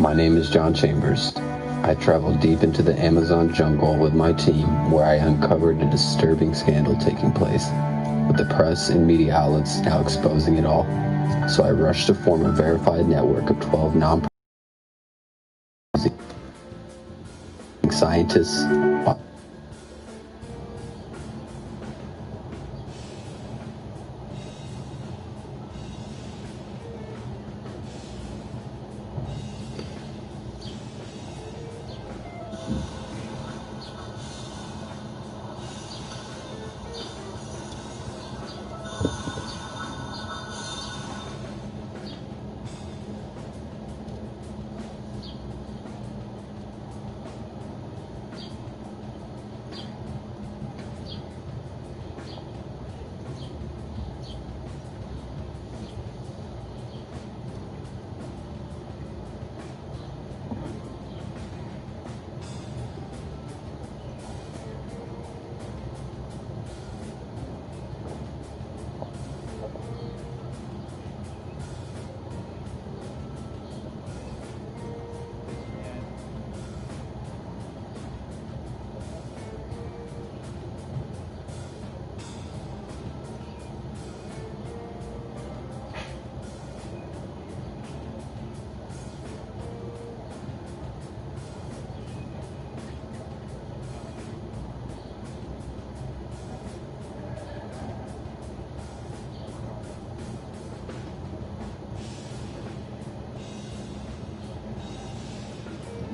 My name is John Chambers. I traveled deep into the Amazon jungle with my team, where I uncovered a disturbing scandal taking place, with the press and media outlets now exposing it all. So I rushed to form a verified network of 12 non-profit scientists,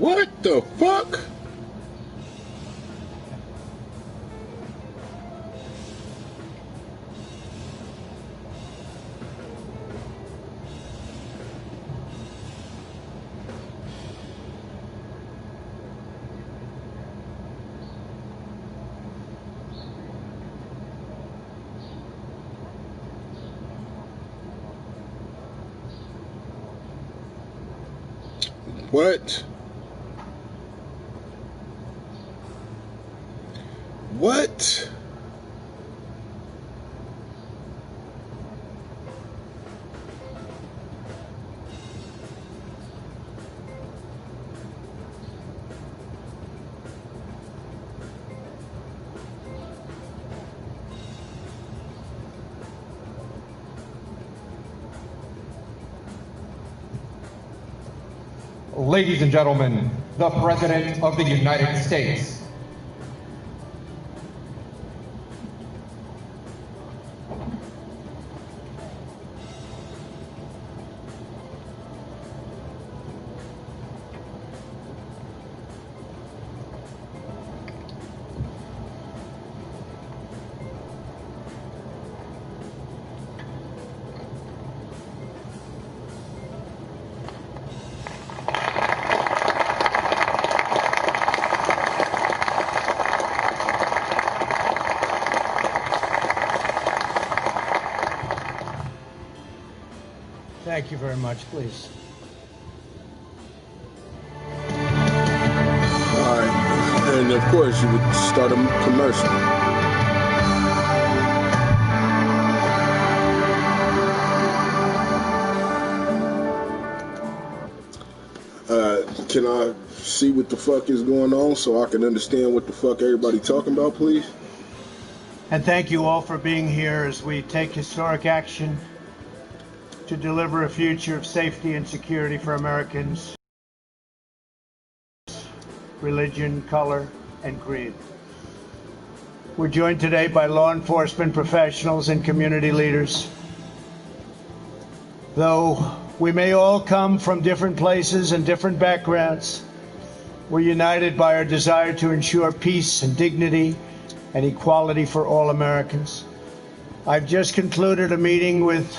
What the fuck? What? What? Ladies and gentlemen, the President of the United States. Thank you very much, please. All right, and of course you would start a commercial. Can I see what the fuck is going on so I can understand what the fuck everybody talking about, please? And thank you all for being here as we take historic action to deliver a future of safety and security for Americans, religion, color, and creed. We're joined today by law enforcement professionals and community leaders. Though we may all come from different places and different backgrounds, we're united by our desire to ensure peace and dignity and equality for all Americans. I've just concluded a meeting with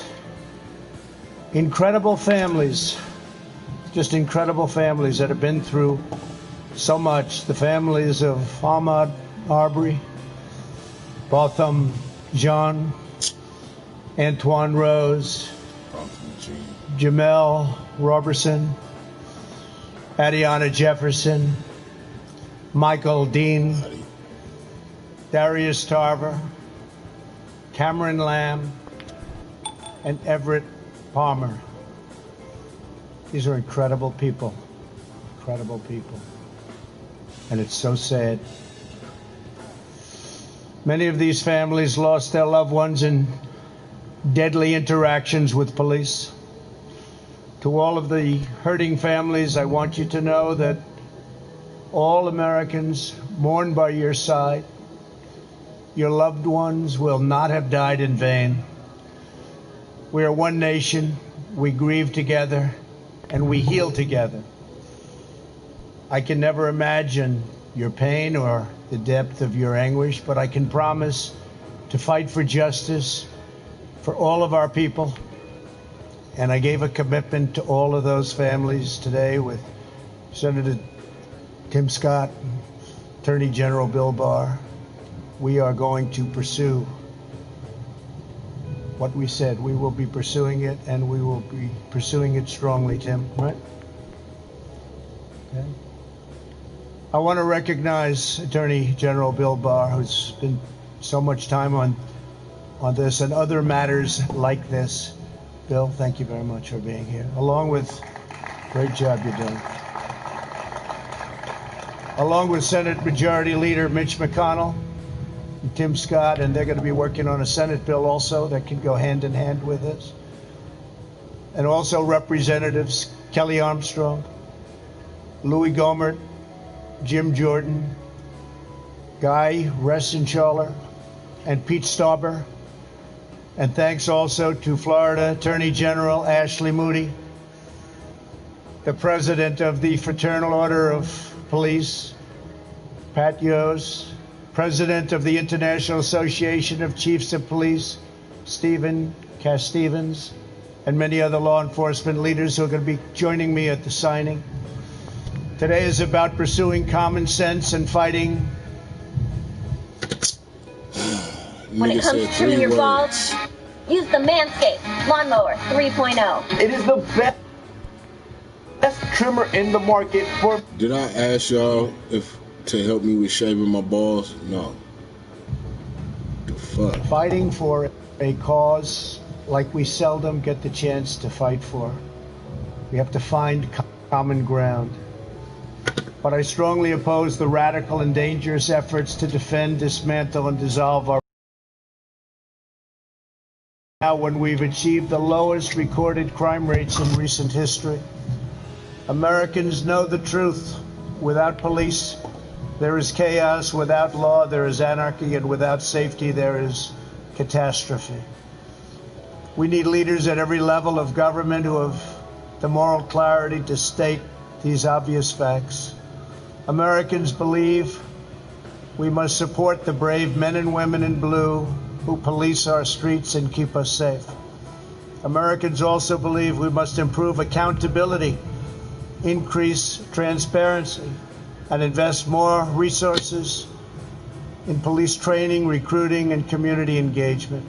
incredible families, just incredible families that have been through so much. The families of Ahmaud Arbery, Botham Jean, Antoine Rose, Jamel Robertson, Adiana Jefferson, Michael Dean, Darius Tarver, Cameron Lamb, and Everett Palmer. These are incredible people. incredible people. And it's so sad. Many of these families lost their loved ones in deadly interactions with police. To all of the hurting families, I want you to know that all Americans mourn by your side. Your loved ones will not have died in vain. We are one nation, we grieve together, and we heal together. I can never imagine your pain or the depth of your anguish, but I can promise to fight for justice for all of our people. And I gave a commitment to all of those families today with Senator Tim Scott, Attorney General Bill Barr. We are going to pursue what we said. We will be pursuing it, and we will be pursuing it strongly, Tim, right? Okay. I want to recognize Attorney General Bill Barr, who's spent so much time on this and other matters like this. Bill, thank you very much for being here, along with, great job you're doing, along with Senate Majority Leader Mitch McConnell and Tim Scott, and they're going to be working on a Senate bill also that can go hand in hand with this. And also Representatives Kelly Armstrong, Louis Gohmert, Jim Jordan, Guy Reschenthaler, and Pete Stauber. And thanks also to Florida Attorney General Ashley Moody, the President of the Fraternal Order of Police, Pat Yos, President of the International Association of Chiefs of Police, Stephen Cass Stevens, and many other law enforcement leaders who are going to be joining me at the signing. Today is about pursuing common sense and fighting. When it comes to trimming your balls, use the Manscaped Lawnmower 3.0. It is the best trimmer in the market for... Did I ask y'all if to help me with shaving my balls? No. The fuck? Fighting for a cause like we seldom get the chance to fight for. We have to find common ground. But I strongly oppose the radical and dangerous efforts to defend, dismantle, and dissolve our... Now, when we've achieved the lowest recorded crime rates in recent history. Americans know the truth. Without police, there is chaos. Without law, there is anarchy. And without safety, there is catastrophe. We need leaders at every level of government who have the moral clarity to state these obvious facts. Americans believe we must support the brave men and women in blue who police our streets and keep us safe. Americans also believe we must improve accountability, increase transparency, and invest more resources in police training, recruiting, and community engagement.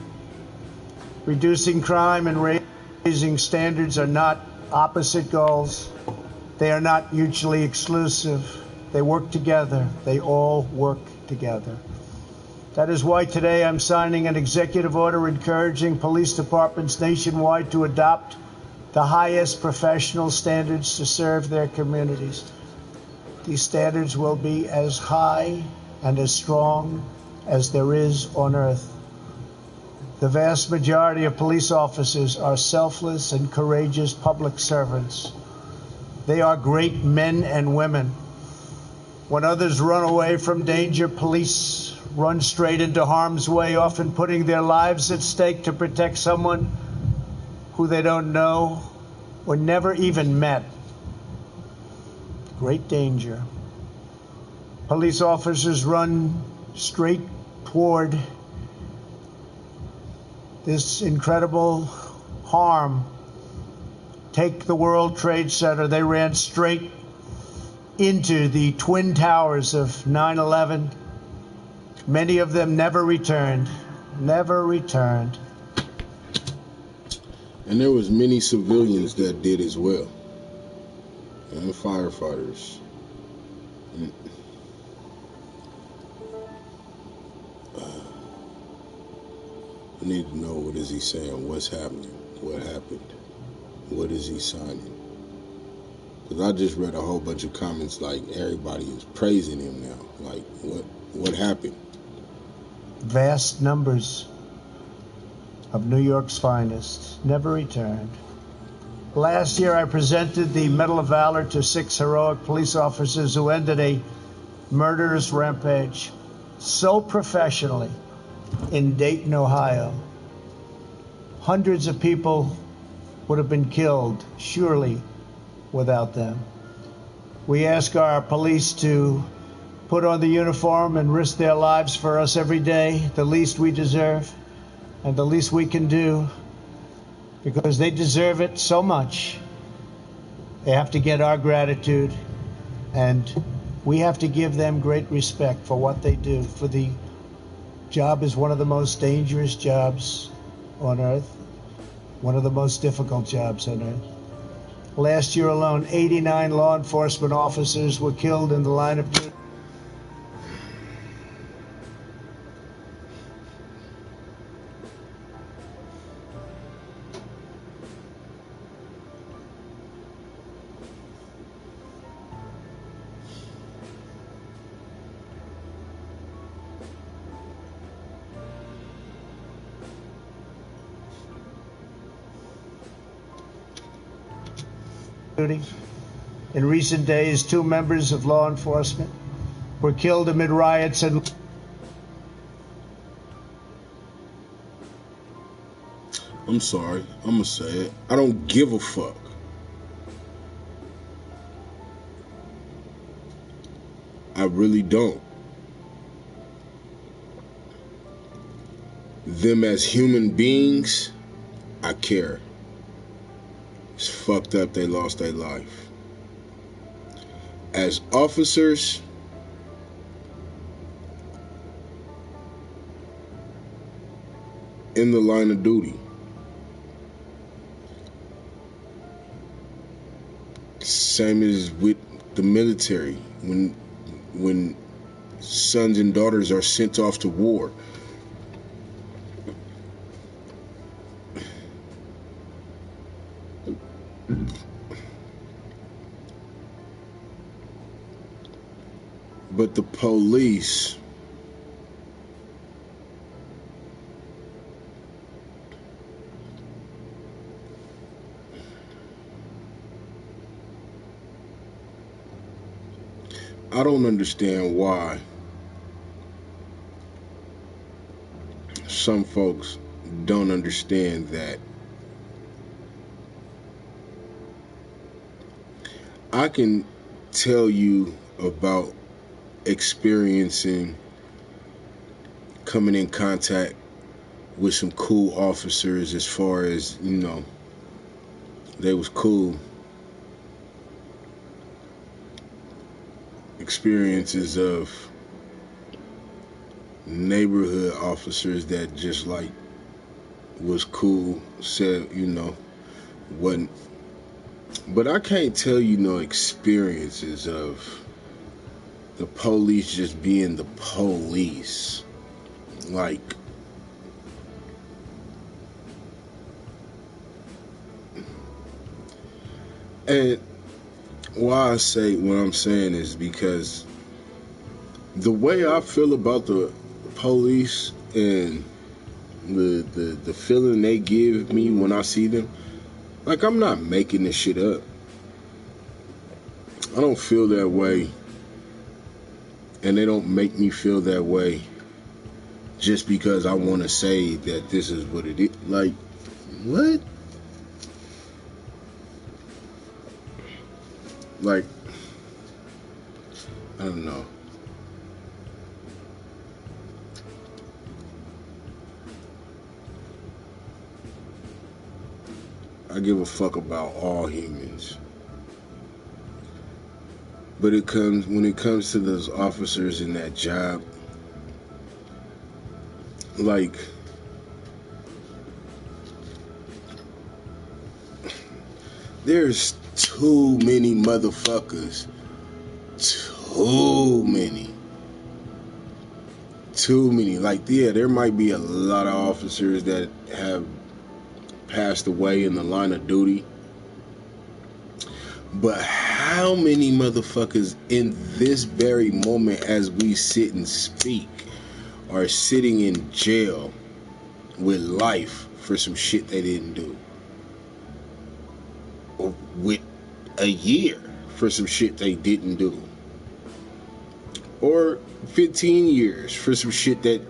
Reducing crime and raising standards are not opposite goals. They are not mutually exclusive. They work together. They all work together. That is why today I'm signing an executive order encouraging police departments nationwide to adopt the highest professional standards to serve their communities. These standards will be as high and as strong as there is on earth. The vast majority of police officers are selfless and courageous public servants. They are great men and women. When others run away from danger, police run straight into harm's way, often putting their lives at stake to protect someone who they don't know or never even met. Great danger. Police officers run straight toward this incredible harm. Take the World Trade Center. They ran straight into the Twin Towers of 9/11. Many of them never returned. Never returned. And there was many civilians that did as well. And firefighters. And I need to know, what is he saying? What's happening? What happened? What is he signing? Because I just read a whole bunch of comments like everybody is praising him now. Like, what happened? Vast numbers of New York's finest never returned. Last year, I presented the Medal of Valor to 6 heroic police officers who ended a murderous rampage so professionally in Dayton, Ohio. Hundreds of people would have been killed, surely, without them. We ask our police to put on the uniform and risk their lives for us every day, the least we deserve and the least we can do, because they deserve it so much. They have to get our gratitude, and we have to give them great respect for what they do. For the job is one of the most dangerous jobs on earth, one of the most difficult jobs on earth. Last year alone, 89 law enforcement officers were killed in the line of duty. In recent days, 2 members of law enforcement were killed amid riots and... I'm sorry, I'm gonna say it. I don't give a fuck. I really don't. Them as human beings, I care. It's fucked up they lost their life. As officers, in the line of duty, same as with the military, when sons and daughters are sent off to war, but the police I don't understand why some folks don't understand that I can tell you about experiencing coming in contact with some cool officers, as far as, you know, they was cool. Experiences of neighborhood officers that just like was cool, said, you know, wasn't. But I can't tell you no experiences of the police just being the police. Like, and why I say what I'm saying is because the way I feel about the police and the feeling they give me when I see them, like, I'm not making this shit up. I don't feel that way, and they don't make me feel that way just because I want to say that this is what it is. Like, what? Like, I don't know. I give a fuck about all humans. But when it comes to those officers in that job, like, there's too many motherfuckers. Too many. Like, yeah, there might be a lot of officers that have passed away in the line of duty, but how many motherfuckers in this very moment as we sit and speak are sitting in jail with life for some shit they didn't do, or with a year for some shit they didn't do, or 15 years for some shit that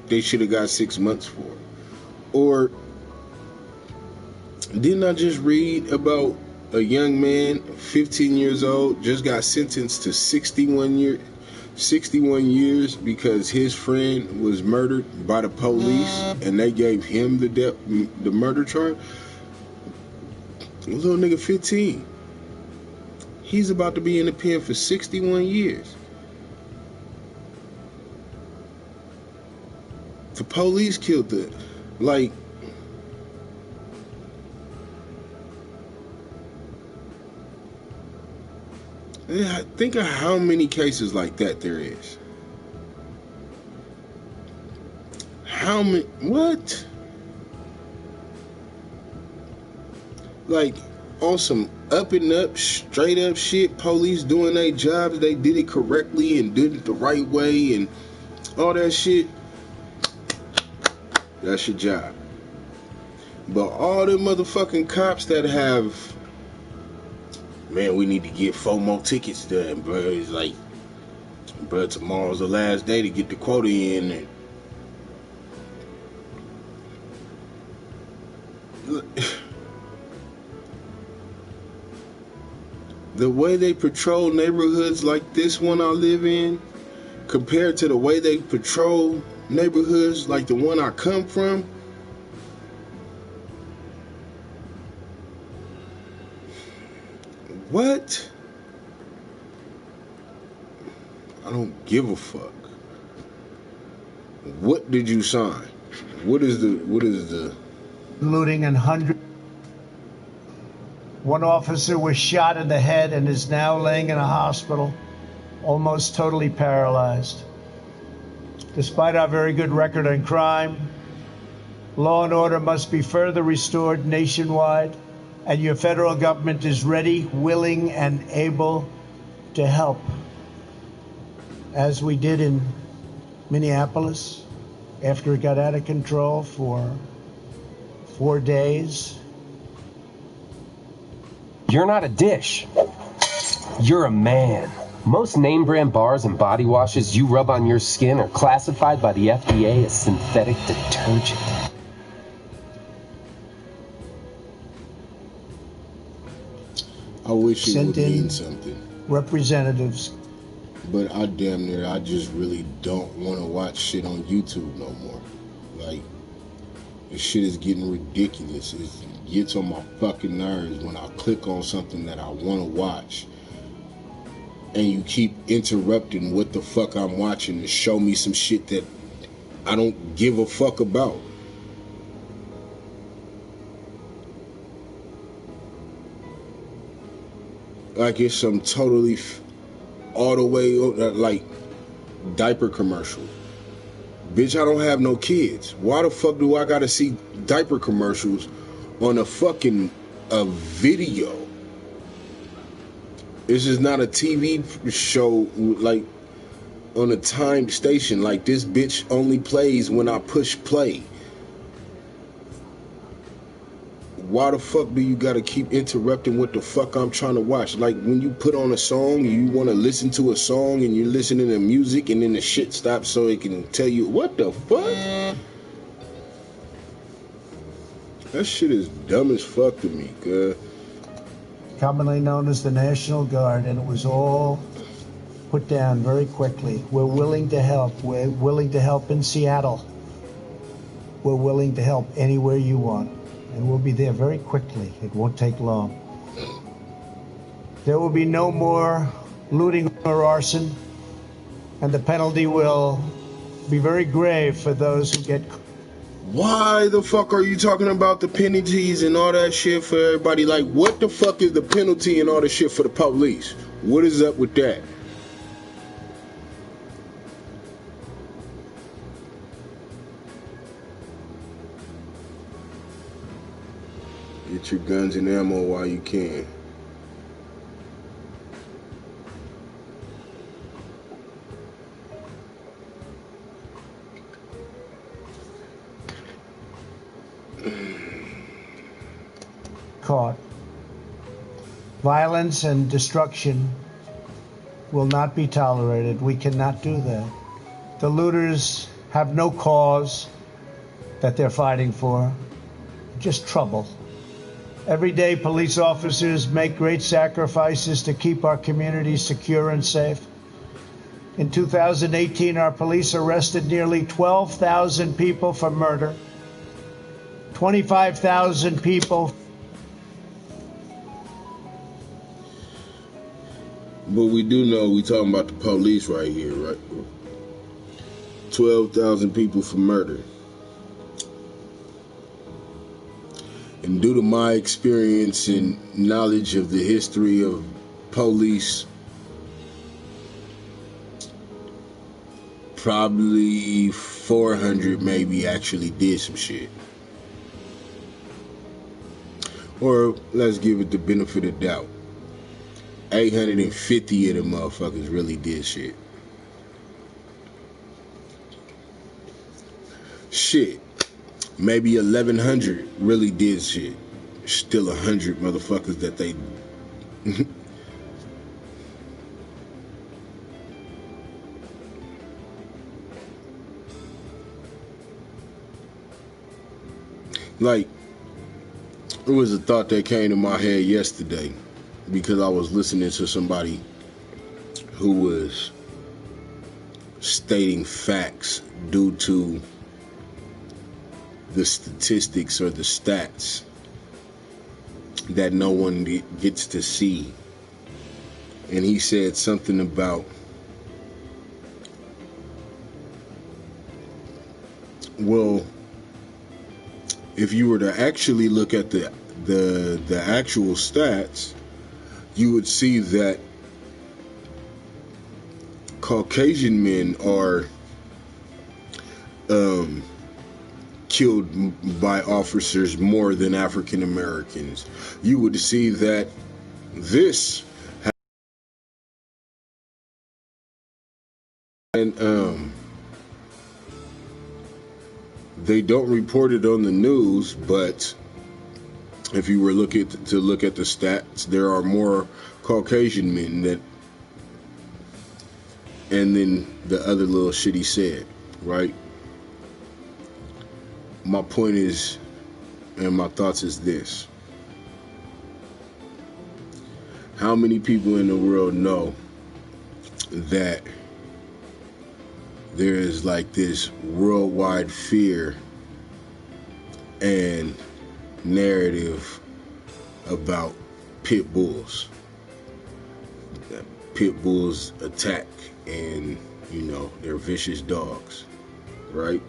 they should have got 6 months for. Or didn't I just read about a young man, 15 years old, just got sentenced to 61 years because his friend was murdered by the police and they gave him the murder charge? A little nigga 15. He's about to be in the pen for 61 years. The police killed the, like, yeah, think of how many cases like that there is. How many? What? Like, on some up and up, straight up shit, police doing their jobs, they did it correctly and did it the right way and all that shit. That's your job. But all them motherfucking cops that have, man, we need to get 4 more tickets done, bro. It's like, bro, tomorrow's the last day to get the quota in. And the way they patrol neighborhoods like this one I live in, compared to the way they patrol neighborhoods like the one I come from, what? I don't give a fuck. What did you sign? What is the looting and hundred. One officer was shot in the head and is now laying in a hospital, almost totally paralyzed. Despite our very good record on crime, law and order must be further restored nationwide, and your federal government is ready, willing, and able to help. As we did in Minneapolis, after it got out of control for 4 days. You're not a dish. You're a man. Most name brand bars and body washes you rub on your skin are classified by the FDA as synthetic detergent. I wish it would mean something. Representatives. But I just really don't want to watch shit on YouTube no more. Like, this shit is getting ridiculous. It gets on my fucking nerves when I click on something that I want to watch and you keep interrupting what the fuck I'm watching to show me some shit that I don't give a fuck about. Like it's some totally all the way, like, diaper commercial. Bitch, I don't have no kids. Why the fuck do I gotta see diaper commercials on a fucking video? This is not a TV show, like, on a timed station. Like, this bitch only plays when I push play. Why the fuck do you gotta keep interrupting what the fuck I'm trying to watch? Like, when you put on a song, you wanna listen to a song and you're listening to music and then the shit stops so it can tell you, what the fuck? That shit is dumb as fuck to me, girl. Commonly known as the National Guard, and it was all put down very quickly. We're willing to help. We're willing to help in Seattle. We're willing to help anywhere you want. And we'll be there very quickly. It won't take long. There will be no more looting or arson, and the penalty will be very grave for those who get. Why the fuck are you talking about the penalties and all that shit for everybody? Like, what the fuck is the penalty and all the shit for the police? What is up with that? Get your guns and ammo while you can. caught. Violence and destruction will not be tolerated. We cannot do that. The looters have no cause that they're fighting for, just trouble. Every day, police officers make great sacrifices to keep our communities secure and safe. In 2018, our police arrested nearly 12,000 people for murder, 25,000 people. But we do know we talking about the police right here, right? 12,000 people for murder. And due to my experience and knowledge of the history of police, probably 400 maybe actually did some shit. Or let's give it the benefit of doubt. 850 of them motherfuckers really did shit. Shit. Maybe 1,100 really did shit. Still 100 motherfuckers that they... Like, it was a thought that came to my head yesterday because I was listening to somebody who was stating facts due to the statistics or the stats that no one gets to see. And he said something about, well, if you were to actually look at the actual stats, you would see that Caucasian men are killed by officers more than African Americans. You would see that this and they don't report it on the news, but if you were to look at the stats, there are more Caucasian men that, and then the other little shit he said, right? My point is, and my thoughts is this: how many people in the world know that there is like this worldwide fear and narrative about pit bulls? Pit bulls attack, and you know, they're vicious dogs, right?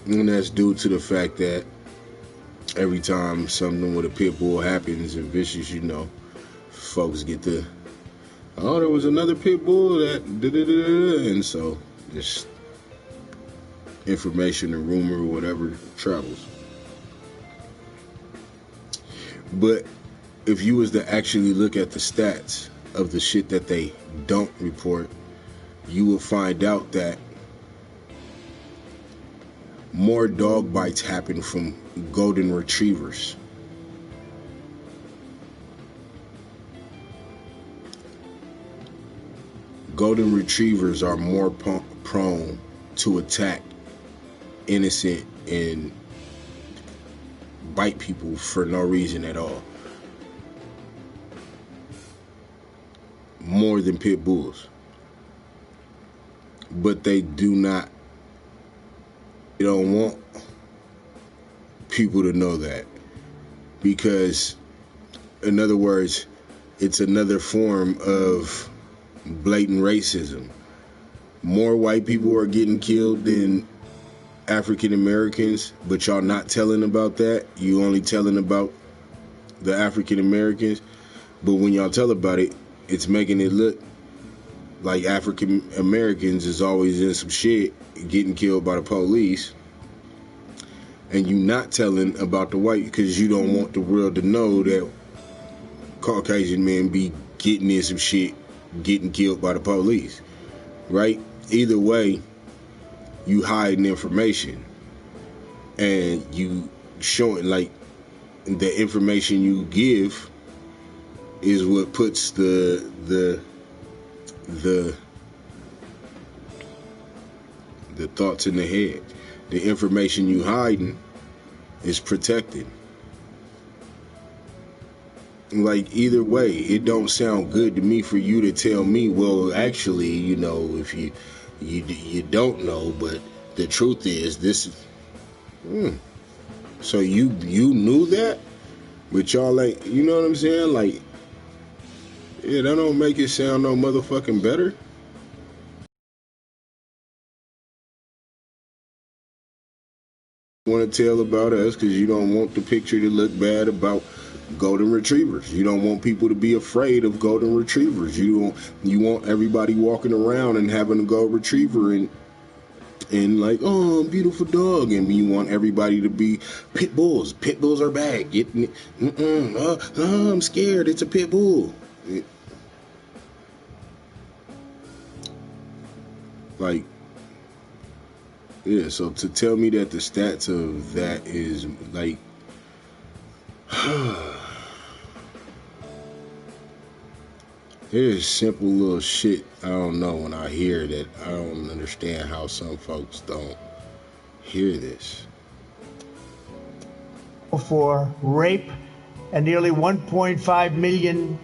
And that's due to the fact that every time something with a pit bull happens and vicious, you know, folks get the, oh, there was another pit bull that da-da-da-da-da, and so just information or rumor or whatever travels. But if you was to actually look at the stats of the shit that they don't report, you will find out that more dog bites happen from golden retrievers. Golden retrievers are more prone to attack innocent and bite people for no reason at all, more than pit bulls. But they don't want people to know that, because, in other words, it's another form of blatant racism. More white people are getting killed than African Americans, but y'all not telling about that. You only telling about the African Americans. But when y'all tell about it, it's making it look like African Americans is always in some shit, getting killed by the police, and you not telling about the white, because you don't want the world to know that Caucasian men be getting in some shit getting killed by the police, right? Either way, you hiding information, and you showing, like, the information you give is what puts the thoughts in the head. The information you hiding is protected. Like, either way, it don't sound good to me for you to tell me, well, actually, you know, if you don't know, but the truth is this. So you knew that, but y'all, like, you know what I'm saying? Like, yeah, that don't make it sound no motherfucking better. Want to tell about us because you don't want the picture to look bad about golden retrievers. You don't want people to be afraid of golden retrievers. You want everybody walking around and having a golden retriever and like, oh, beautiful dog, and you want everybody to be pit bulls. Pit bulls are bad. I'm scared. It's a pit bull. Like, yeah. So to tell me that the stats of that is like. There's simple little shit I don't know when I hear that. I don't understand how some folks don't hear this. For rape and nearly 1.5 million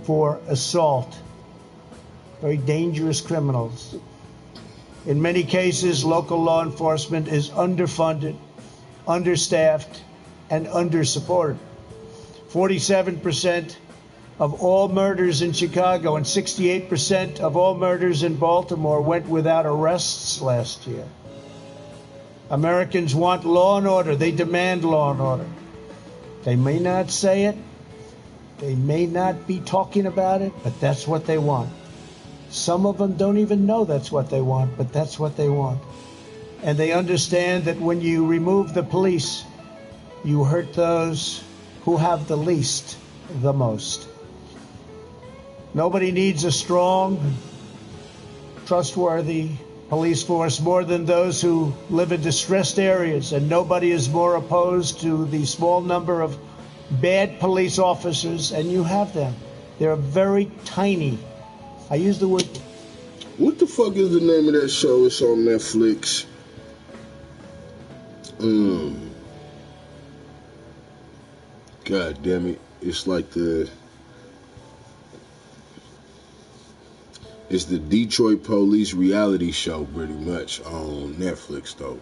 for assault. Very dangerous criminals. In many cases, local law enforcement is underfunded, understaffed, and undersupported. 47% of all murders in Chicago and 68% of all murders in Baltimore went without arrests last year. Americans want law and order. They demand law and order. They may not say it. They may not be talking about it, but that's what they want. Some of them don't even know that's what they want, but that's what they want. And they understand that when you remove the police, you hurt those who have the least the most. Nobody needs a strong, trustworthy police force more than those who live in distressed areas, and nobody is more opposed to the small number of bad police officers, and you have them. They're very tiny. I use the word. What the fuck is the name of that show? It's on Netflix. God damn it. It's like it's the Detroit Police reality show, pretty much, on Netflix, though.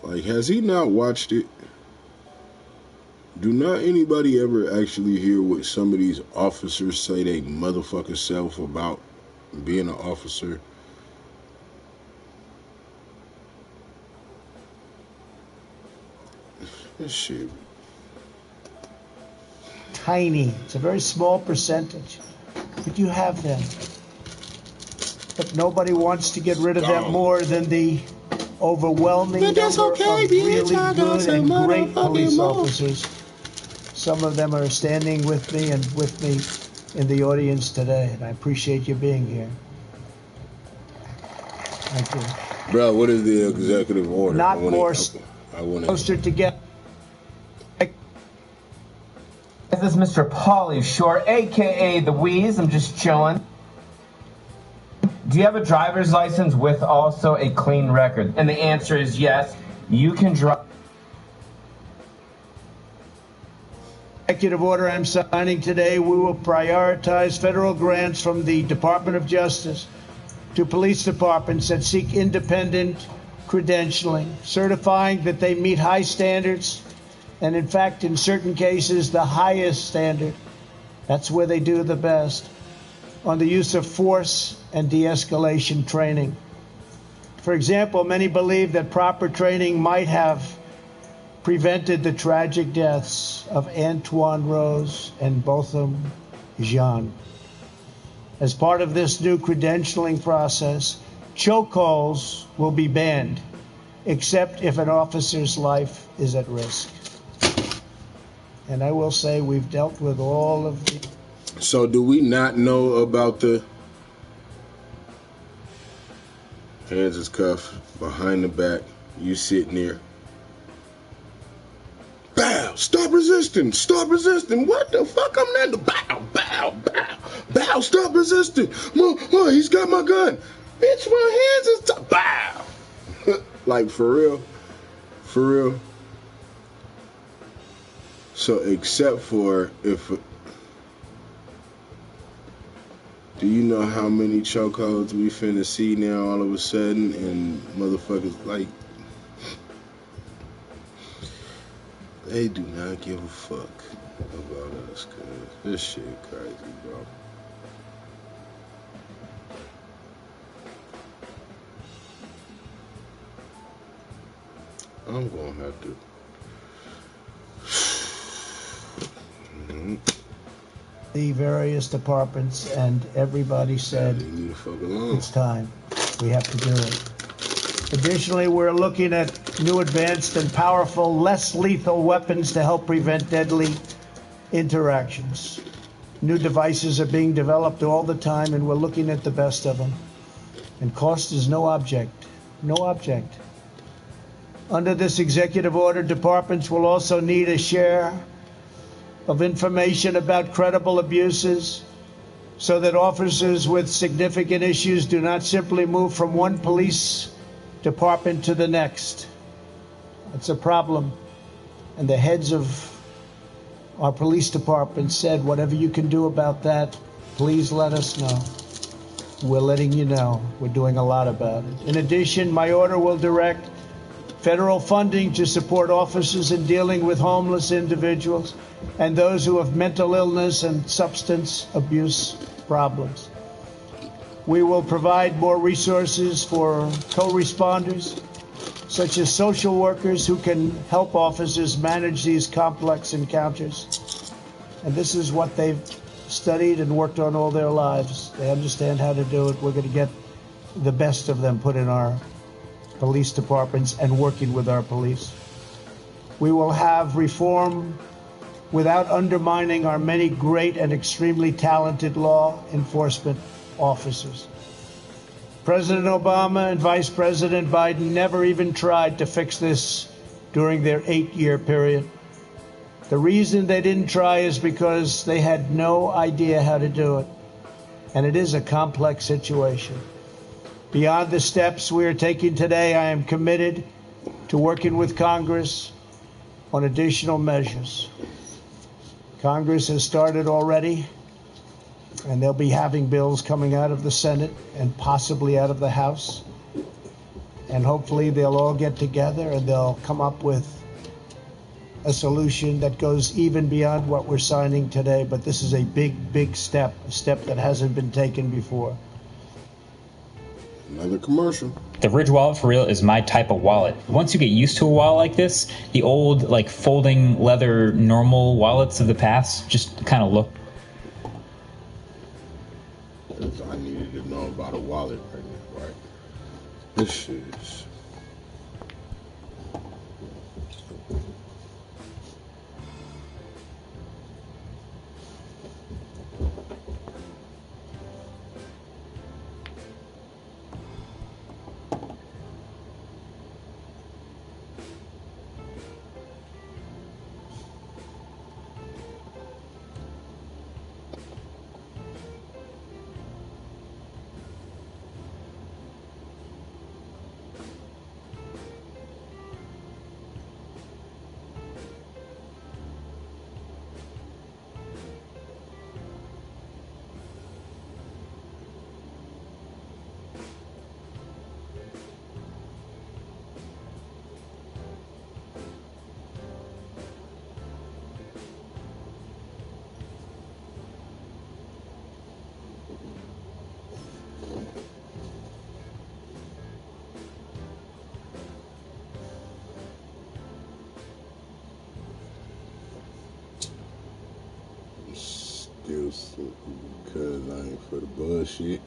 Like, has he not watched it? Do not anybody ever actually hear what some of these officers say they motherfucker self about being an officer? This shit. Tiny. It's a very small percentage. But you have them. But nobody wants to get rid of them more than the overwhelming number of really good and great police officers. Some of them are standing with me and with me in the audience today, and I appreciate you being here. Thank you. Bro, what is the executive order? Not more closer together. This is Mr. Pauly Shore, a.k.a. The Wheeze. I'm just chilling. Do you have a driver's license with also a clean record? And the answer is yes. You can drive. Executive order I'm signing today, we will prioritize federal grants from the Department of Justice to police departments that seek independent credentialing, certifying that they meet high standards, and in fact, in certain cases, the highest standard. That's where they do the best, on the use of force and de-escalation training. For example, many believe that proper training might have prevented the tragic deaths of Antoine Rose and Botham Jean. As part of this new credentialing process, chokeholds will be banned, except if an officer's life is at risk. And I will say we've dealt with all of the... So do we not know about the hands is cuffed, behind the back, you sitting there. Bow, stop resisting, what the fuck, I'm not, bow, stop resisting, he's got my gun, bitch, my hands is, bow. Like, for real. So, except for if, do you know how many chokeholds we finna see now all of a sudden, and motherfuckers, like, they do not give a fuck about us, cuz this shit crazy, bro. I'm gonna have to. The various departments, and everybody said it's time. We have to do it. Additionally, we're looking at new advanced and powerful, less lethal weapons to help prevent deadly interactions. New devices are being developed all the time, and we're looking at the best of them. And cost is no object. Under this executive order, departments will also need a share of information about credible abuses so that officers with significant issues do not simply move from one police department to the next. It's a problem. And the heads of our police department said, whatever you can do about that, please let us know. We're letting you know. We're doing a lot about it. In addition, my order will direct federal funding to support officers in dealing with homeless individuals and those who have mental illness and substance abuse problems. We will provide more resources for co-responders, such as social workers who can help officers manage these complex encounters. And this is what they've studied and worked on all their lives. They understand how to do it. We're going to get the best of them put in our police departments and working with our police. We will have reform without undermining our many great and extremely talented law enforcement officers. President Obama and Vice President Biden never even tried to fix this during their 8-year period. The reason they didn't try is because they had no idea how to do it. And it is a complex situation. Beyond the steps we are taking today, I am committed to working with Congress on additional measures. Congress has started already, and they'll be having bills coming out of the Senate and possibly out of the House. And hopefully they'll all get together and they'll come up with a solution that goes even beyond what we're signing today. But this is a big step, a step that hasn't been taken before. Another commercial. The Ridge wallet for real is my type of wallet. Once you get used to a wallet like this, the old like folding leather normal wallets of the past just kind of look. I needed to know about a wallet right now, right? This shit is... Because I ain't for the bullshit.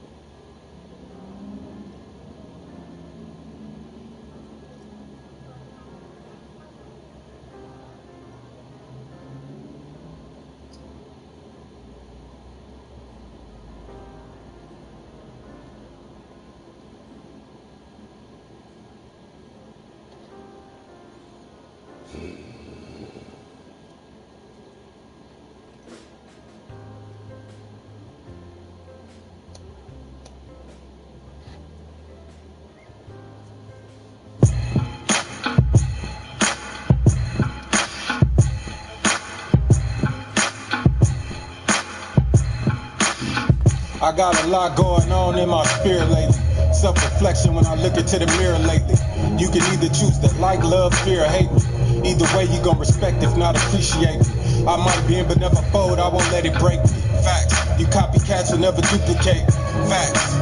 I got a lot going on in my spirit lately. Self-reflection when I look into the mirror lately. You can either choose to like, love, fear, or hate me. Either way, you gon' respect, if not appreciate me. I might bend but never fold, I won't let it break me. Facts. You copycats will never duplicate. Facts.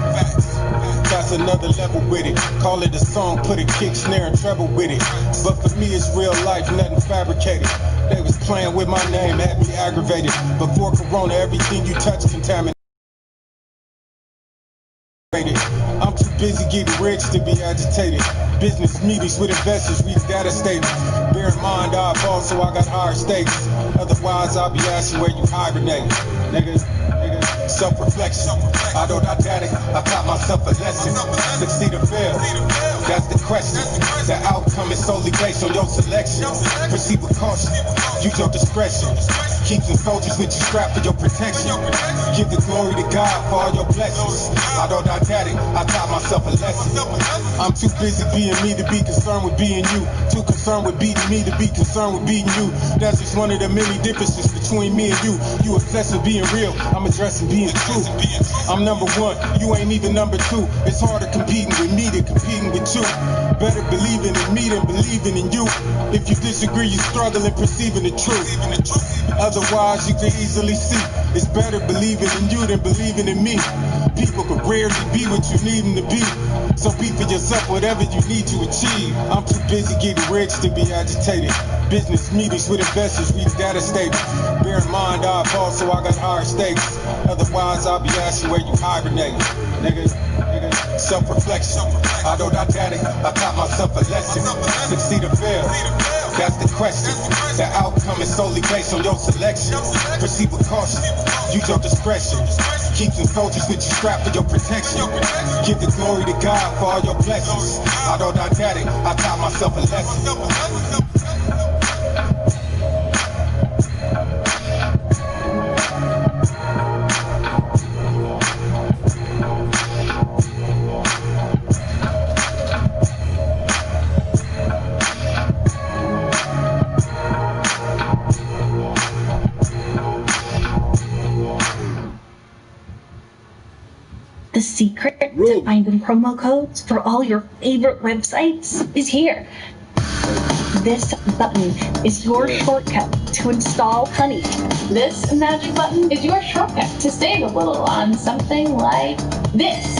That's another level with it. Call it a song, put a kick, snare, and treble with it. But for me, it's real life, nothing fabricated. They was playing with my name, had me aggravated. Before Corona, everything you touch contaminated. I'm too busy getting rich to be agitated. Business meetings with investors, read data statements. Bear in mind, I evolved, so I got higher stakes. Otherwise, I'll be asking where you hibernate. Nigga, self-reflection. I don't didactic, I taught myself a lesson. Succeed or fail, that's the question. The outcome is solely based on your selection. Proceed with caution, use your discretion. Keep some soldiers with you strapped for your protection. Give the glory to God for all your blessings. I don't didactic, I taught myself a lesson. I'm too busy being me to be concerned with being you. Too concerned with beating me to be concerned with beating you. That's just one of the many differences between me and you. You obsessed with being real, I'm addressing being true. I'm number one, you ain't even number two. It's harder competing with me than competing with you. Better believing in me than believing in you. If you disagree, you struggle in perceiving the truth. Otherwise, you can easily see it's better believing in you than believing in me. People could rarely be what you need them to be. So be for yourself whatever you need to achieve. I'm too busy getting rich to be agitated. Business meetings with investors, read data statements. Bear in mind, I evolved, so I got higher stakes. Otherwise, I'll be asking where you hibernate. Nigga, self-reflection. I don't didactic, I taught myself a lesson. Succeed or fail, that's the question. The outcome is solely based on your selection. Proceed with caution, use your discretion. Keep some soldiers with you strapped for your protection. Give the glory to God for all your blessings. I don't didactic, I taught myself a lesson. The secret to finding promo codes for all your favorite websites is here. This button is your shortcut to install Honey. This magic button is your shortcut to save a little on something like this,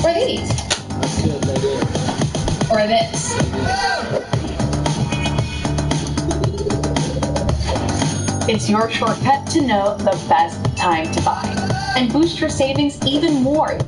or these, or this. It's your shortcut to know the best time to buy and boost your savings even more.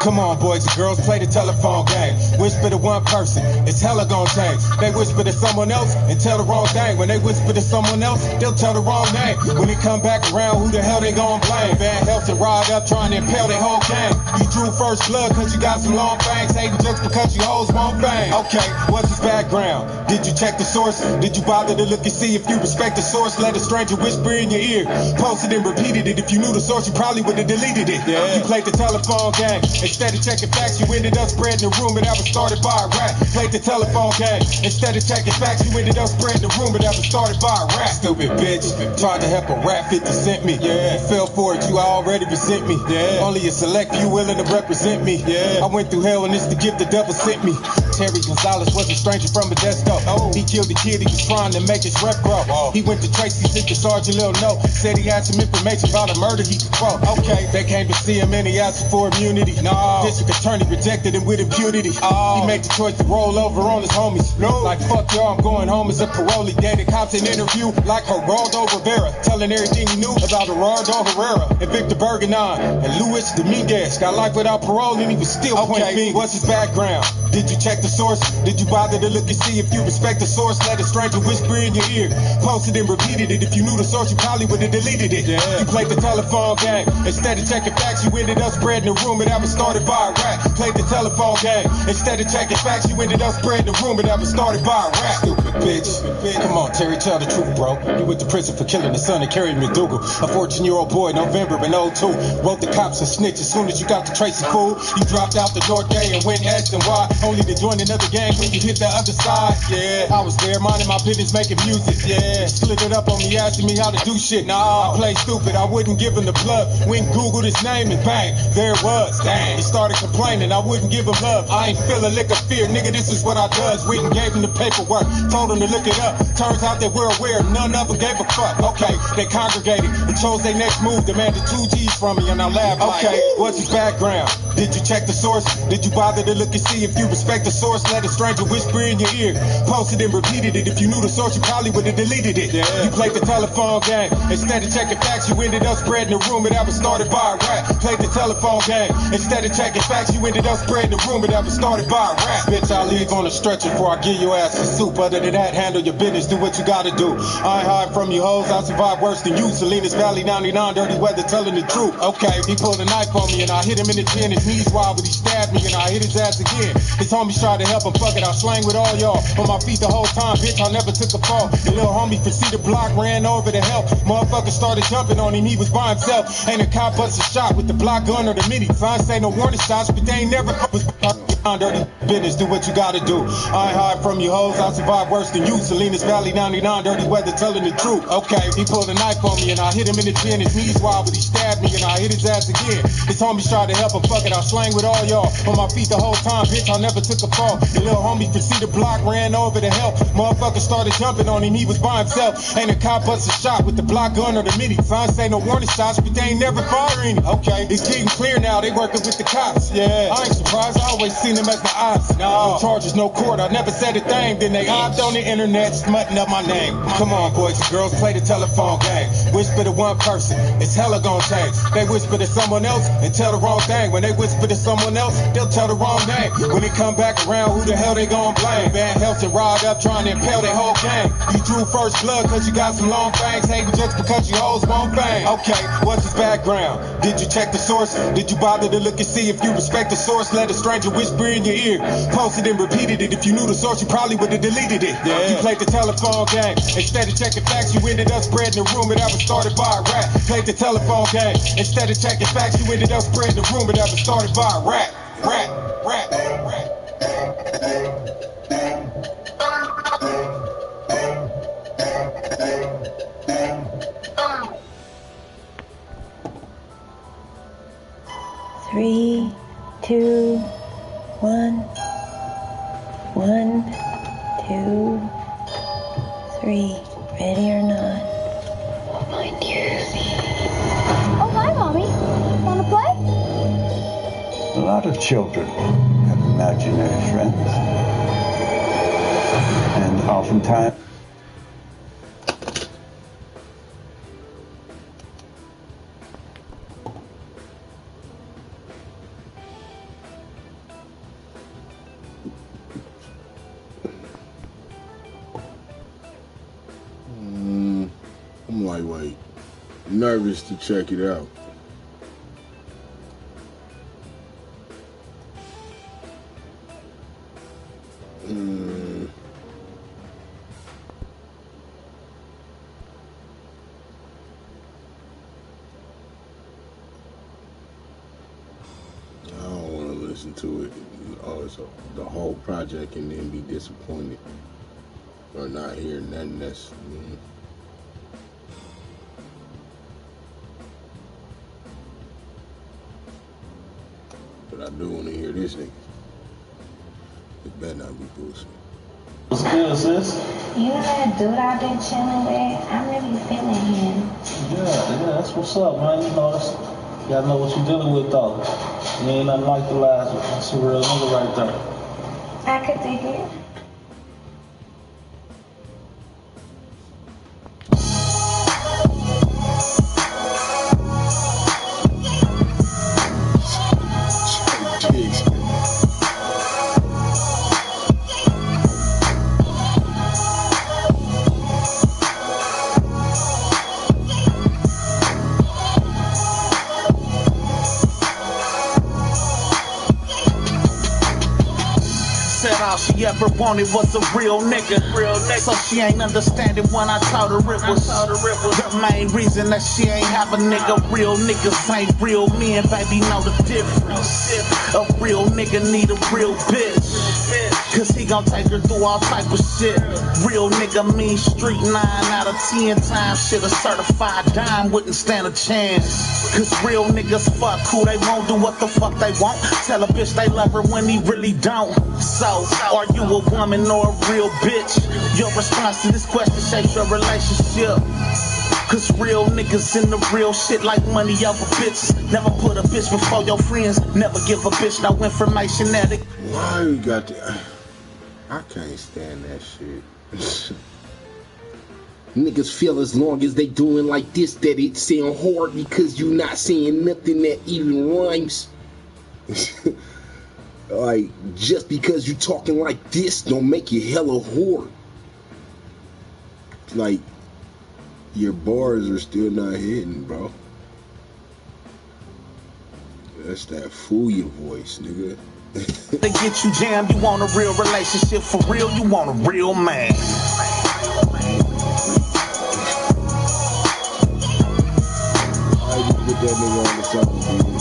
Come on, boys and girls, play the telephone game. Whisper to one person, it's hella gon' change. They whisper to someone else and tell the wrong thing. When they whisper to someone else, they'll tell the wrong name. When it come back around, who the hell they gon' blame? Bad health and ride up trying to impale their whole gang. You drew first blood cause you got some long fangs. Hating just because you hoes won't bang. Okay, what's his background? Did you check the source? Did you bother to look and see if you respect the source? Let a stranger whisper in your ear. Posted and repeated it. If you knew the source, you probably would have deleted it. Yeah. You played the telephone game. Instead of checking facts, you ended up spreading a rumor that was started by a rat. Played the telephone game. Instead of checking facts, you ended up spreading a rumor that was started by a rat. Stupid bitch. Tried to help a rat, 50 cent me. Yeah. You fell for it, you already resent me. Yeah. Only a select few willing to represent me. Yeah. I went through hell and it's the gift the devil sent me. Terry Gonzalez was a stranger from Modesto. He killed the kid, he was trying to make his rep grow. He went to Tracy, sent the sergeant little note. Said he had some information about a murder he could quote. Okay, they came to see him and he asked for immunity. No, district attorney rejected him with impunity. He made the choice to roll over on his homies. Like fuck y'all, I'm going home as a parolee. Gave cops an interview like Geraldo Rivera, telling everything he knew about Gerardo Herrera and Victor Berganon and Luis Dominguez. Got life without parole and he was still pointing fingers. What's his background? Did you check the source? Did you bother to look and see if you respect the source? Let a stranger whisper in your ear. Posted and repeated it. If you knew the source, you probably would have deleted it. Yeah. You played the telephone game. Instead of checking facts, you ended up spreading the rumor that was started by a rat. Played the telephone game. Instead of checking facts, you ended up spreading the rumor that was started by a rat. Stupid bitch. Come on, Terry, tell the truth, bro. You went to prison for killing the son of Carrie McDougal, a 14-year-old boy, November in 02. Wrote the cops a snitch as soon as you got the Tracy fool. You dropped out the North Day and went asking why, only to join another gang when you hit the other side. Yeah, I was there minding my business, making music. Yeah, slid it up on me, asking me how to do shit. Nah, I played stupid, I wouldn't give him the plug. Went Googled his name and bang, there it was. Dang, he started complaining, I wouldn't give him love. I ain't feel a lick of fear, nigga, this is what I does. Went and gave him the paperwork, told him to look it up. Turns out they were aware, none of them gave a fuck. Okay, they congregated and chose their next move, demanded 2 G's from me, and I laughed. Okay, what's his background? Did you check the source? Did you bother to look and see if you respect the source? Let a stranger whisper in your ear. Posted and repeated it. If you knew the source, you probably would have deleted it. Yeah. You played the telephone game. Instead of checking facts, you ended up spreading the rumor that was started by a rat. Played the telephone game. Instead of checking facts, you ended up spreading the rumor that was started by a rat. Bitch, I leave on a stretcher before I give your ass some soup. Other than that, handle your business, do what you gotta do. I ain't hide from you hoes, I survived worse than you. Salinas Valley 99, dirty weather, telling the truth. Okay, he pulled a knife on me and I hit him in the chin. His knees wide, but he stabbed me and I hit his ass again. His homies tried to help him, fuck it, I slang with all y'all. On my feet the whole time, bitch, I never took a fall. The little homie proceeded to block, ran over to help. Motherfucker started jumping on him, he was by himself. Ain't a cop bust a shot with the block gun or the mini. Signs say no warning shots, but they ain't never was dirty business, do what you gotta do. I ain't hide from you hoes, I survived worse than you. Salinas Valley 99, dirty weather, telling the truth. Okay, he pulled a knife on me and I hit him in the chin. His knees wide, but he stabbed me and I hit his ass again. His homies tried to help him, fuck it, I slang with all y'all. On my feet the whole time, bitch, I never took a fall. The little homie proceeded to block, ran over to help. Motherfucker started jumping on him, he was by himself. Ain't a cop bust a shot with the block gun or the mini. Signs say no warning shots, but they ain't never firing. Okay, it's getting clear now, they working with the cops. Yeah, I ain't surprised, I always seen them as the ops. No charges, no court, I never said a thing. Then they hopped on the internet, smutting up my name. Come on, boys and girls, play the telephone game. Whisper to one person, it's hella gonna change. They whisper to someone else and tell the wrong thing. When they whisper to someone else, they'll tell the wrong name. When they come back around, who the hell they gonna blame? Bad health and riled up, trying to impale their whole gang. You drew first blood cause you got some long fangs. Hating just because you hoes won't bang. Okay, what's his background? Did you check the source? Did you bother to look and see if you respect the source? Let a stranger whisper in your ear. Posted and repeated it. If you knew the source, you probably would have deleted it. Yeah. You played the telephone game. Instead of checking facts, you ended up spreading the rumor that was started by a rat. Played the telephone game. Instead of checking facts, you ended up spreading the rumor that was started by a rat. Rat. 3, 2, 1. 1, 2, 3. Ready or not? Oh my dear. Oh, hi, Mommy. Wanna play? A lot of children have imaginary friends. And oftentimes I'm lightweight. Nervous to check it out. I don't want to listen to it. Also, the whole project and then be disappointed or not hear nothing that's. But I do want to hear this nigga. It better not be bullshit. What's good, sis? You know that dude I've been chilling with? I'm really feeling him. Yeah, that's what's up, man. You know, you gotta know what you're dealing with, though. You ain't nothing like the last one. That's a real nigga right there. I could dig it. said all she ever wanted was a real nigga. So she ain't understanding when I told her it was the main reason that she ain't have a nigga. Real niggas ain't real men, baby, know the difference. A real nigga need a real bitch, cause he gon' take her through all type of shit. Real nigga mean street 9 out of 10 times. Shit, a certified dime wouldn't stand a chance. Cause real niggas fuck who they won't, do what the fuck they want. Tell a bitch they love her when he really don't. So, are you a woman or a real bitch? Your response to this question shapes your relationship. Cause real niggas in the real shit like money over bitches. Never put a bitch before your friends. Never give a bitch no information that it. Why you got to... I can't stand that shit. Niggas feel as long as they doing like this that it sound hard because you not saying nothing that even rhymes. Like, just because you talking like this don't make you hella whore. Like, your bars are still not hitting, bro. That's that fool your voice, nigga. They get you jammed, you want a real relationship for real, you want a real man. I just put that nigga on the song, dude.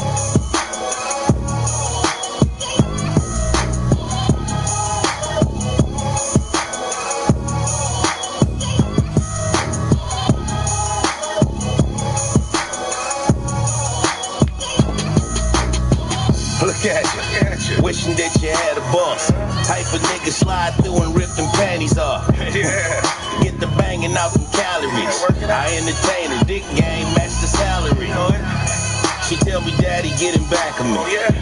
Look at you, wishing that you had a boss. Type of nigga slide through and rip them panties off. Get the banging out them calories. I entertain her, dick game, match the salary. She tell me, daddy, getting back at me.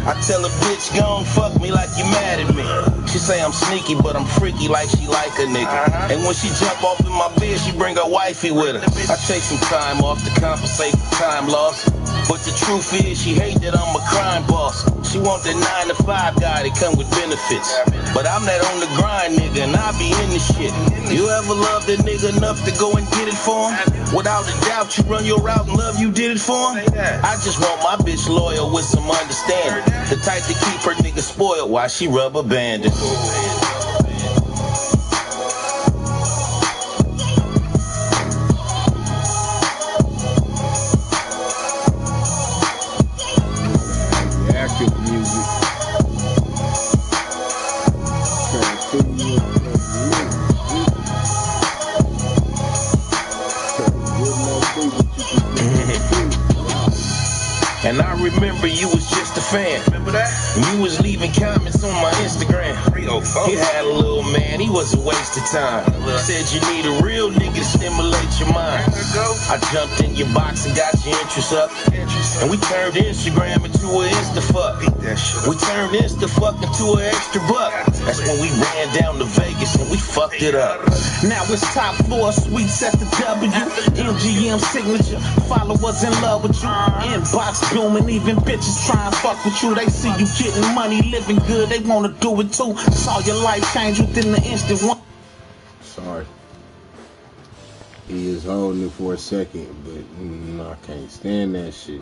I tell her, bitch, gon' fuck me like you mad at me. She say I'm sneaky, but I'm freaky like she like a nigga. And when she jump off in my bed, she bring her wifey with her. I take some time off to compensate for time lost. But the truth is, she hate that I'm a crime boss. She want that 9 to 5 guy that come with benefits. But I'm that on the grind nigga, and I be in the shit. You ever love that nigga enough to go and get it for him? Without a doubt, you run your route and love you did it for him? I just want my bitch loyal with some understanding. The type to keep her nigga spoiled while she rubber banded. And I remember you was just a fan. Remember that? You was leaving comments on my Instagram. 304. You had a little man, he was a waste of time. Said you need a real nigga to stimulate your mind. I jumped in your box and got your interest up. And we turned Instagram into an Instafuck. We turned Instafuck into an extra buck. That's when we ran down to Vegas and we fucked it up. Now it's top floor suites at the W. MGM signature. Followers in love with you. Inbox booming, even bitches try and fuck with you. They see you getting money, living good, they wanna do it too. Saw your life change within the instant. Sorry. He is holding it for a second, but I can't stand that shit.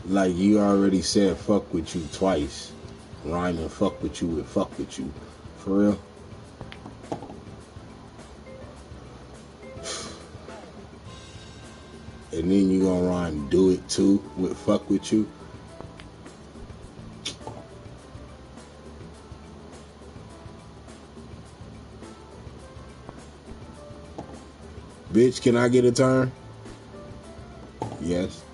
Like, you already said fuck with you twice. Rhyming fuck with you with fuck with you. For real? And then you gonna rhyme do it too with fuck with you? Bitch, can I get a turn? Yes.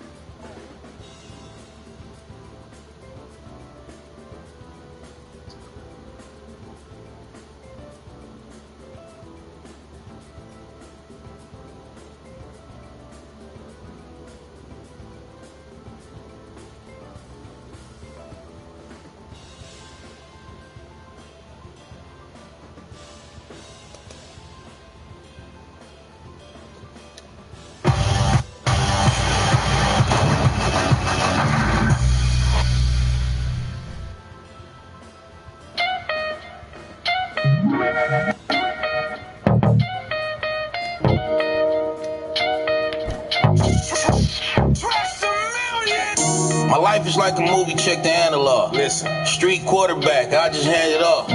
My life is like a movie, check the analog. Listen, street quarterback, I just hand it off.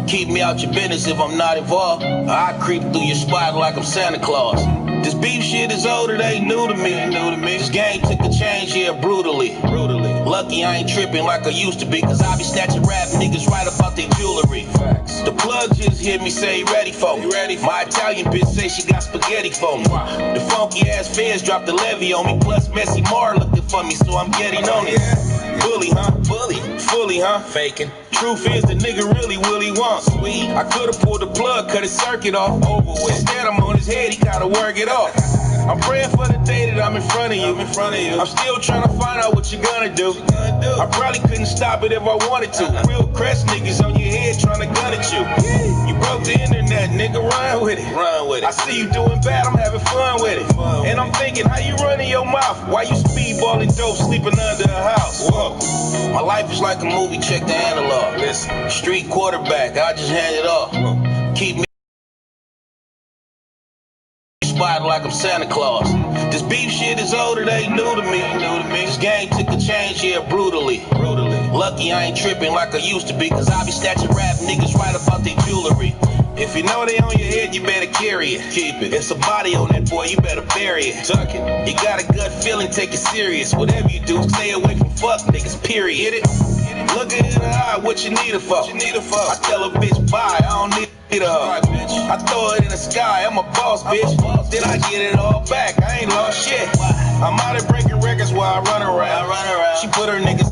Keep me out your business if I'm not involved. I creep through your spot like I'm Santa Claus. This beef shit is old, it ain't new to me. This game took a change here brutally. Lucky I ain't tripping like I used to be, cause I be snatching rap niggas right about their jewelry. The plug just hit me, say he ready for me. My Italian bitch say she got spaghetti for me. The funky ass feds dropped the levy on me, plus Messy Mar looking for me, so I'm getting on it. Bully, huh? Fully, huh? Faking. Truth is the nigga really will he want. Sweet. I could've pulled the plug, cut his circuit off. Over with. Instead I'm on his head, he gotta work it off. I'm praying for the day that I'm in front of you. I'm still trying to find out what you're gonna do. I probably couldn't stop it if I wanted to. Real crest niggas on your head trying to gun at you. You broke the internet, nigga, run with it. I see you doing bad, I'm having fun with it. And I'm thinking, how you running your mouth? Why you speedballing dope, sleeping under a house? Whoa. My life is like a movie, check the analog. Listen, street quarterback, I just hand it off. Keep me spot like I'm Santa Claus. This beef shit is old, it ain't new to me. This game took a change here brutally. Lucky I ain't tripping like I used to be, cause I be snatching rap niggas right about their jewelry. If you know they on your head, you better carry it. Keep it. It's a body on that boy, you better bury it. Tuck it. You got a gut feeling, take it serious. Whatever you do, stay away from fuck niggas, period. Get it? Look her in the eye, what you need her for? I tell a bitch bye, I don't need her. I throw it in the sky, I'm a boss, bitch. Then I get it all back, I ain't lost shit. I'm out here breaking records while I run around. She put her niggas.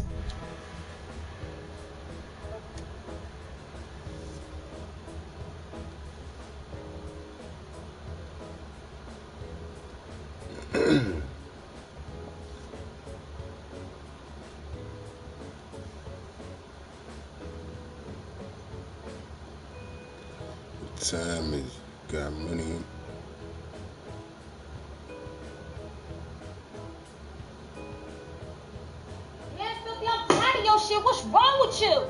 Time has got money. Yeah, Filthy, I'm tired of your shit. What's wrong with you?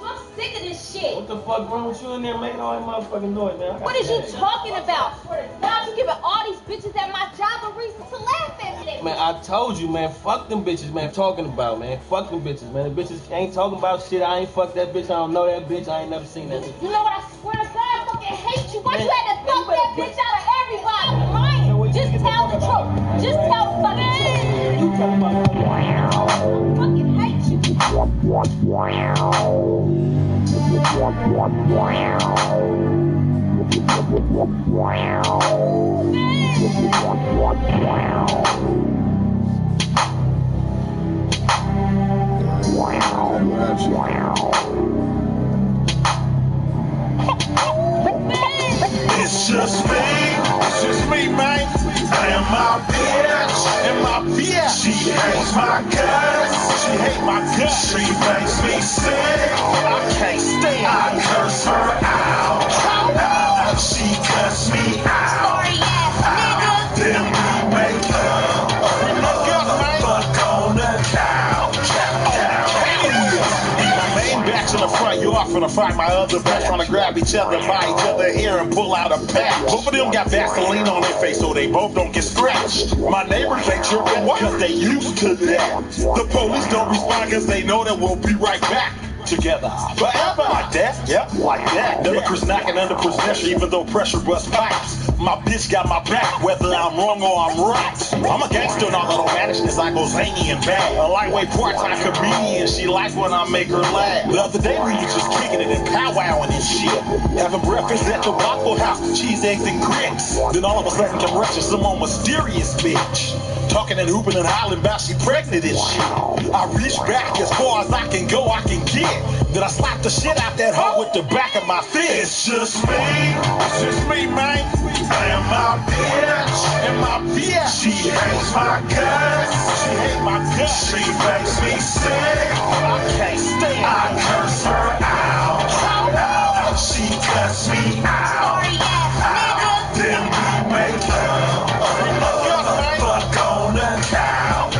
I'm sick of this shit. What the fuck wrong with you in there making all that motherfucking noise, man? What is you talking about? Why you giving all these bitches at my job a reason to laugh at me? Man, I told you, man, fuck them bitches, man, talking about, man. Fuck them bitches, man. The bitches ain't talking about shit. I ain't fucked that bitch. I don't know that bitch. I ain't never seen that bitch. You know what? I swear to God, I fucking hate you. Why you had to fuck that bitch out of everybody? Right? Just tell the truth. Just tell the fucking truth. You talking about I fucking hate you. It's just me, man. And my bitch, she hates my guts. She hates my guts. She makes me sick. I can't stand. I curse her out. She cuts me out. Then we make up. Fuck on the couch. Back to the front yard finna find my other back, trying to grab each other by each other hair and pull out a pack. Both of them got Vaseline on their face so they both don't get scratched. My neighbors ain't tripping cause they used to that. The police don't respond cause they know that we'll be right back. Together forever. Like that? Yep, like that. Never Chris knocking under pressure even though pressure busts pipes. My bitch got my back whether I'm wrong or I'm right. I'm a gangster and all the romanticness, I go zany and bad. A lightweight part-time comedian, she likes when I make her laugh. The other day we was just kicking it and powwowing and shit. Having breakfast at the Waffle House, cheese, eggs, and grits. Then all of a sudden come rushing some more mysterious bitch. Talking and hooping and hollering about she pregnant and shit. I reach back as far as I can go, I can get. Then I slap the shit out that hoe with the back of my fist. It's just me, man. And my bitch, she hates my guts. She hates my guts. She makes me sick. I can't stand. I curse her out. She cuts me out. Then we make up. Fuck on the couch.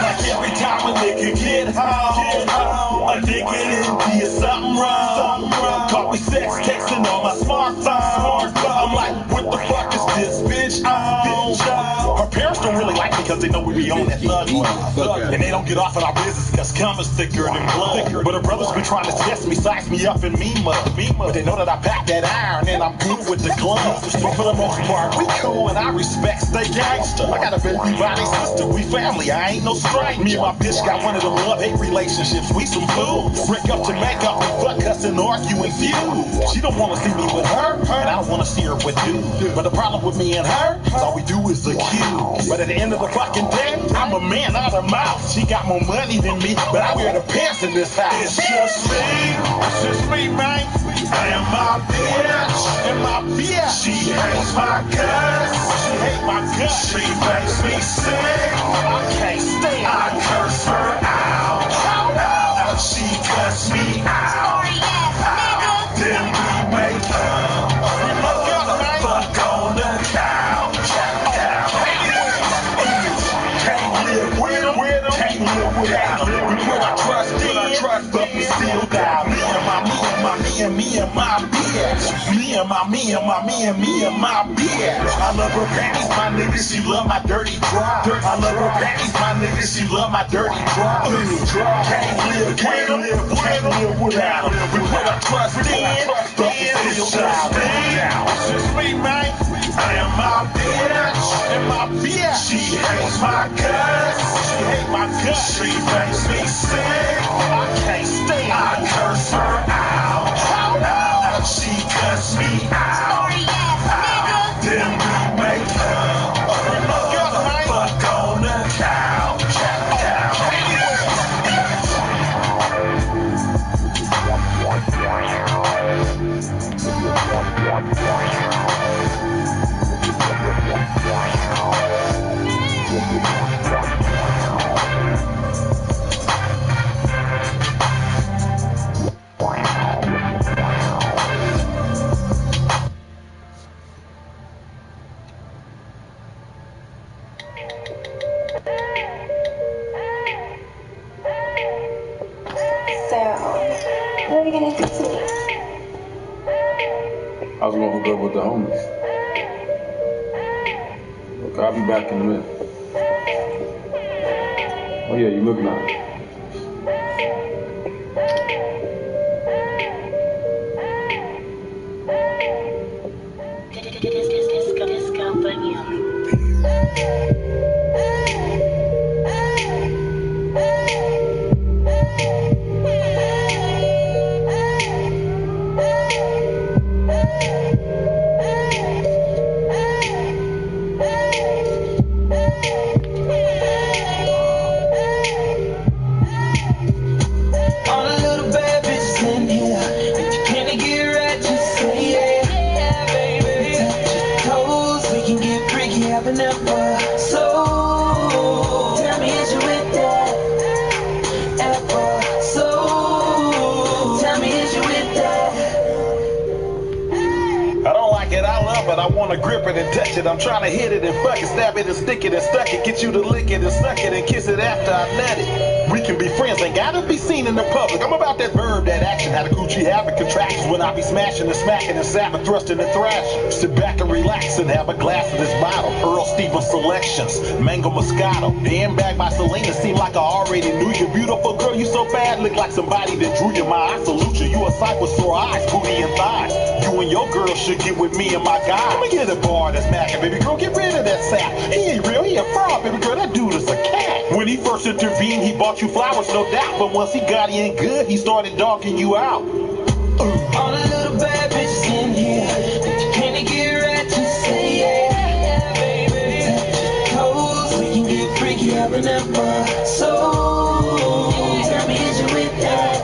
Like every time a nigga get home, a nigga in did something wrong. Caught me sex texting on my smartphone. I'm like, what the fuck is this bitch on? Her parents don't really like me cause cause they know we be on that thug line. And they don't get off in our business cause common's thicker than blood. But the brothers been trying to test me, size me up and me mud. But they know that I pack that iron and I'm good with the gloves. But for the most part, we cool and I respect stay gangster. I got a baby by they sister, we family, I ain't no stranger. Me and my bitch got one of them love-hate relationships, we some fools. Break up to make up and fuck, cuss and argue and feud. She don't wanna see me with her, and I don't wanna see her with you. But the problem with me and her is all we do is accuse. But at the end of the fucking day, I'm a man out of mouth. She got more money than me, but I wear the pants in this house. It's just me, man. And my bitch, she hates my guts. She hates my guts. She makes me sick. I can't stand. I curse her out. She cuts me out. Then we make up. Fuck on the couch. Can't live with them. Can't live without them. We put our trust in, but we still got me and my bitch. Me and my bitch. I love her panties, my nigga, she love my dirty drive. I love her panties, my nigga, she love my dirty drive. Can't live without them. We put our trust in, but we still got me. It's just me, man. And my bitch, she hates my guts. She makes me sick. I can't stand. I curse her out. She cuts me out. Then we make up. Fuck on the couch. What are we gonna do today? I was gonna hook up with the homies. Look, I'll be back in a minute. Oh yeah, you looking at it. Grip it and touch it. I'm trying to hit it and fuck it, stab it and stick it and stuck it. Get you to lick it and suck it and kiss it after I nut it. We can be friends, ain't gotta be seen in the public. I'm about that verb, that action, how the coochie habit contractions when I be smashing and smacking and sapping, thrusting and thrashing. Sit back and relax and have a glass of this bottle. Earl Stevens Selections, Mango Moscato. Damn bag by Selena, seem like I already knew you. Beautiful girl, you so bad, look like somebody that drew you. My I salute you. You a sight with sore eyes, booty and thighs. You and your girl should get with me and my guy. Let me get a bar that's macking, baby girl, get rid of that sap. He ain't real, he a fraud, baby girl, that dude is a cat. When he first intervened, he bought you flowers, no doubt. But once he got in good, he started dogging you out. All the little bad bitches in here, can they get right to say yeah, baby? Touch your toes, we can get freaky, having that bar. So, tell me, is you with that?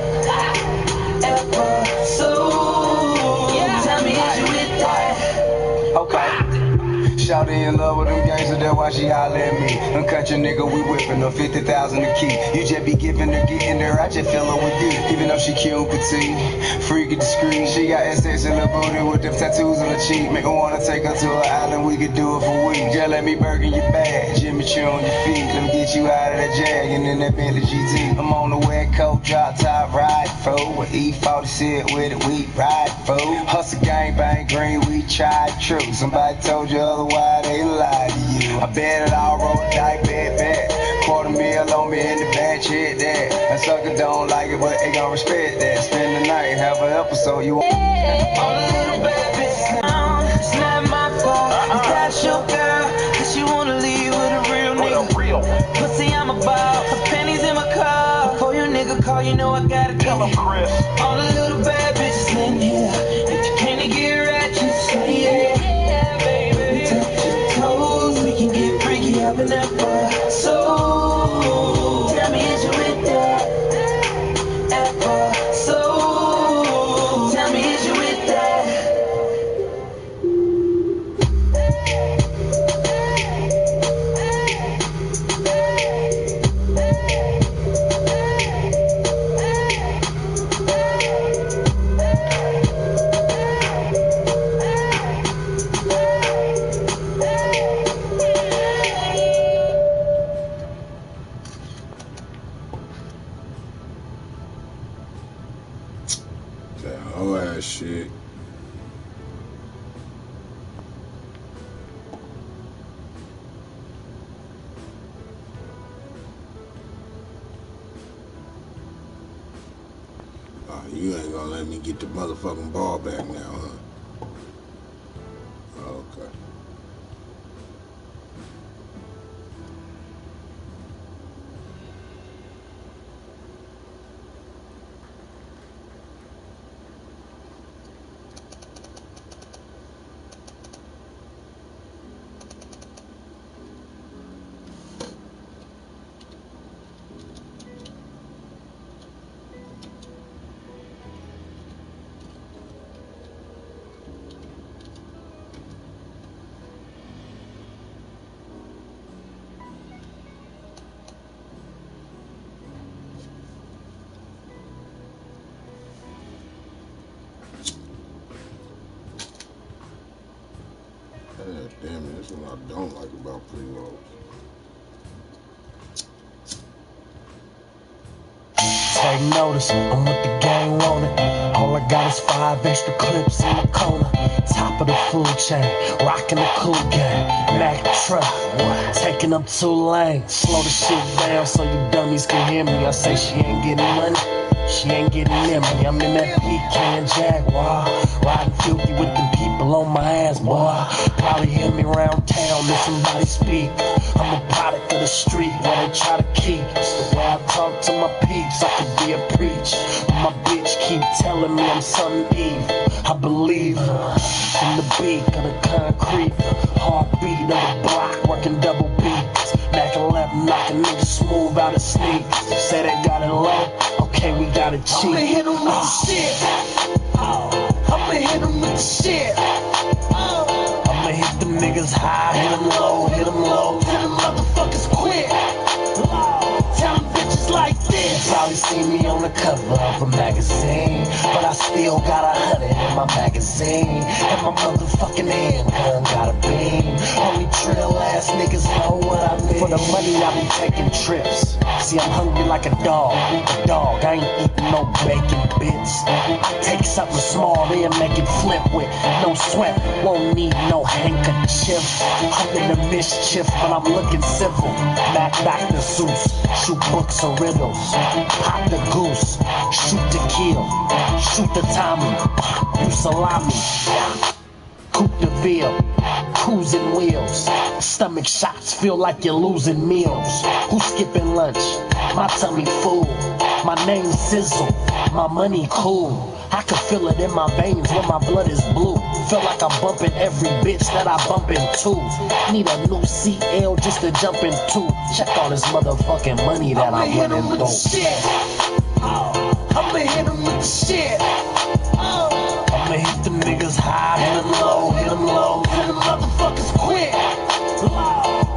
Shawty in love with them gangsters, that's why she holler at me. Them country nigga, we whipping her 50,000 a key. You just be giving her, getting her, I just feel her with you. Even though she cute and petite, freaky discreet. She got SS in her booty with them tattoos on her cheek. Make her wanna take her to an island, we could do it for weeks. Just let me burger your bag, Jimmy Choo on your feet. Let me get you out of that Jag and in that Bentley GT. I'm on the wet coat, drop top, ride for with E46 with it, we ride for. Hustle gang bang green, we tried true. Somebody told you otherwise. why they lie to you. I bet it all roll die, bet. $250,000 on me in the bag, check that. A sucker don't like it, but they gon' respect that. Spend the night, have an episode, you All the little bad bitches down. It's not my fault. You got your girl, cause you wanna leave with a real nigga. Pussy, I'm about. Her pennies in my car. Before your nigga call, you know I gotta tell him, Chris. All the little bad bitches in here. If you can't get ratchet, say yeah, baby. Touch your toes, we can get freaky up in that bar. So, tell me, is you with that? Ever. So, tell me, is you with that? That whole ass shit. You ain't gonna let me get the motherfucking ball back now, huh? Okay. Damn it, that's what I don't like about pre-rolls. Take notice, I'm with the gang on it. All I got is 5 extra clips in the corner. Top of the food chain, rocking the cool gang. Mac truck, taking up 2 lanes. Slow the shit down so you dummies can hear me. I say she ain't getting money, she ain't getting near me. I'm in that pecan Jaguar, riding filthy with them people on my ass, boy. Probably hear me around town if somebody speak. I'm a product of the street where they try to keep. It's the way I talk to my peeps, I could be a preach. But my bitch keep telling me I'm something evil. I believe her. From the beat of the concrete, heartbeat of the block, working double beats. Mac 11 knocking niggas smooth out of sneaks. Say they got it low, okay, we got it cheap. I'ma hit 'em with the shit. I'ma hit 'em with the shit. I'ma hit them niggas high, hit 'em low, hit 'em low. Tell them motherfuckers quit. Tell them bitches like this. You probably see me on the cover of a magazine, but I still got 100 in my magazine. And my motherfucking handgun got a beam. Only trail ass niggas know what I mean. For the money I be taking trips. See, I'm hungry like a dog. I ain't eating no bacon bits. Take something small, then make it flip with no sweat. Won't need no handkerchief. I'm in the mischief, but I'm looking civil. Mac Dr. Seuss, shoot books or riddles. Pop the goose, shoot to kill. Shoot the Tommy, you salami. Coupe de Ville, cruising wheels. Stomach shots feel like you're losing meals. Who's skipping lunch? My tummy full. My name Sizzle, my money cool. I can feel it in my veins when my blood is blue. Feel like I'm bumping every bitch that I bump into. Need a new CL just to jump into. Check all this motherfucking money that I'm running through. I'ma hit 'em with the shit. I'ma hit them niggas high, hit 'em low, hit 'em low. Tell them motherfuckers quit.